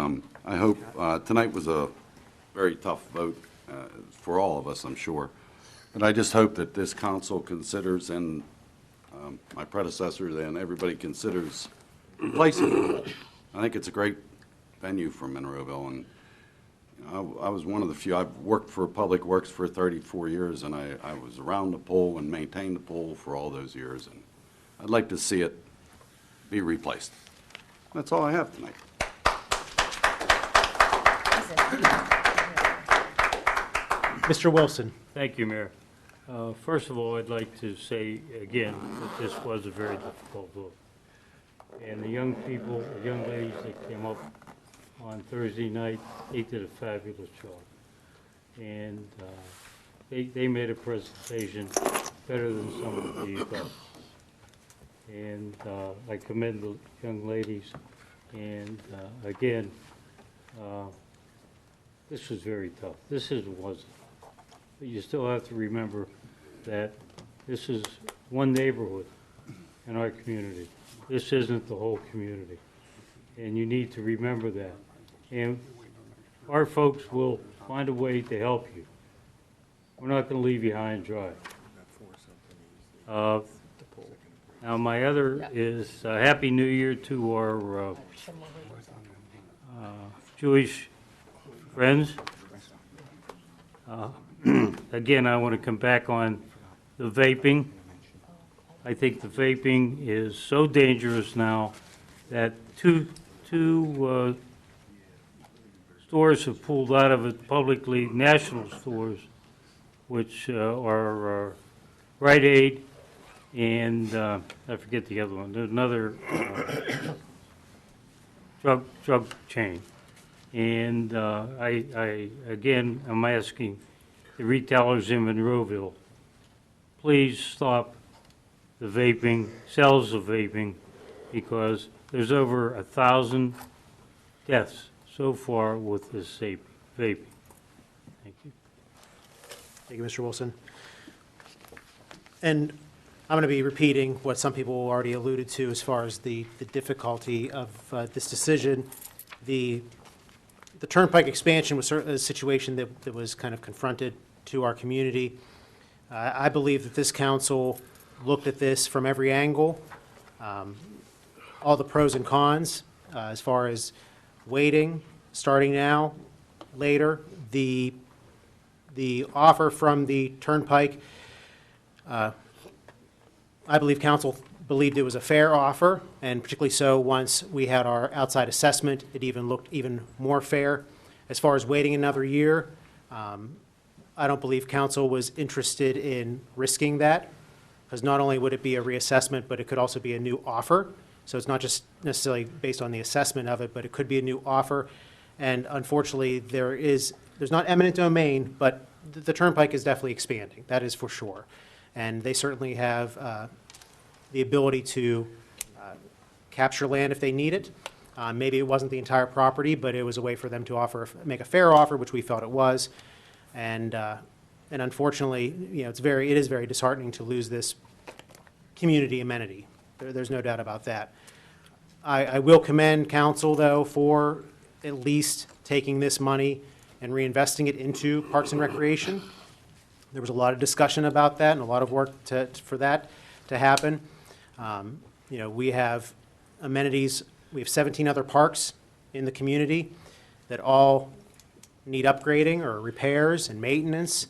I hope, tonight was a very tough vote for all of us, I'm sure. But I just hope that this council considers, and my predecessors and everybody considers replacing the pool. I think it's a great venue for Monroeville, and I was one of the few. I've worked for Public Works for 34 years, and I was around the pool and maintained the pool for all those years, and I'd like to see it be replaced. That's all I have tonight. Mr. Wilson. Thank you, Mayor. First of all, I'd like to say again that this was a very difficult vote. And the young people, the young ladies that came up on Thursday night, they did a fabulous job. And they made a presentation better than some of the adults. And I commend the young ladies. And again, this was very tough. This wasn't. But you still have to remember that this is one neighborhood in our community. This isn't the whole community. And you need to remember that. And our folks will find a way to help you. We're not going to leave you high and dry. Now, my other is Happy New Year to our Jewish friends. Again, I want to come back on the vaping. I think the vaping is so dangerous now that two stores have pulled out of it publicly, national stores, which are Rite Aid and I forget the other one. There's another drug chain. And again, I'm asking the retailers in Monroeville, please stop the vaping, sales of vaping, because there's over 1,000 deaths so far with this vaping. Thank you. Thank you, Mr. Wilson. And I'm going to be repeating what some people already alluded to as far as the difficulty of this decision. The Turnpike expansion was certainly a situation that was kind of confronted to our community. I believe that this council looked at this from every angle, all the pros and cons, as far as waiting, starting now, later. The offer from the Turnpike, I believe council believed it was a fair offer, and particularly so once we had our outside assessment, it even looked even more fair. As far as waiting another year, I don't believe council was interested in risking that, because not only would it be a reassessment, but it could also be a new offer. So it's not just necessarily based on the assessment of it, but it could be a new offer. And unfortunately, there's not eminent domain, but the Turnpike is definitely expanding. That is for sure. And they certainly have the ability to capture land if they need it. Maybe it wasn't the entire property, but it was a way for them to make a fair offer, which we felt it was. And unfortunately, it is very disheartening to lose this community amenity. There's no doubt about that. I will commend council, though, for at least taking this money and reinvesting it into Parks and Recreation. There was a lot of discussion about that and a lot of work for that to happen. We have amenities. We have 17 other parks in the community that all need upgrading or repairs and maintenance.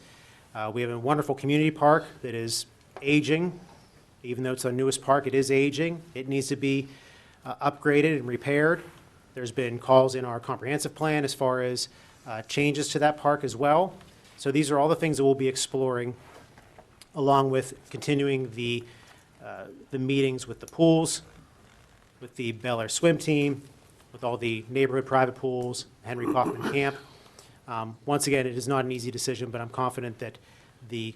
We have a wonderful community park that is aging. Even though it's our newest park, it is aging. It needs to be upgraded and repaired. There's been calls in our comprehensive plan as far as changes to that park as well. So these are all the things that we'll be exploring, along with continuing the meetings with the pools, with the Bel Air swim team, with all the neighborhood private pools, Henry Kaufman Camp. Once again, it is not an easy decision, but I'm confident that the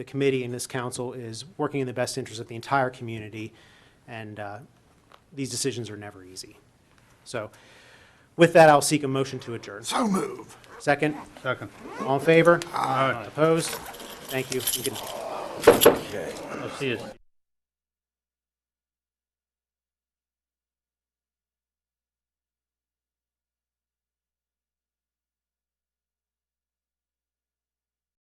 committee and this council is working in the best interest of the entire community, and these decisions are never easy. So with that, I'll seek a motion to adjourn. So move. Second? Second. All in favor? Aye. Opposed? Thank you. You can- I'll see you.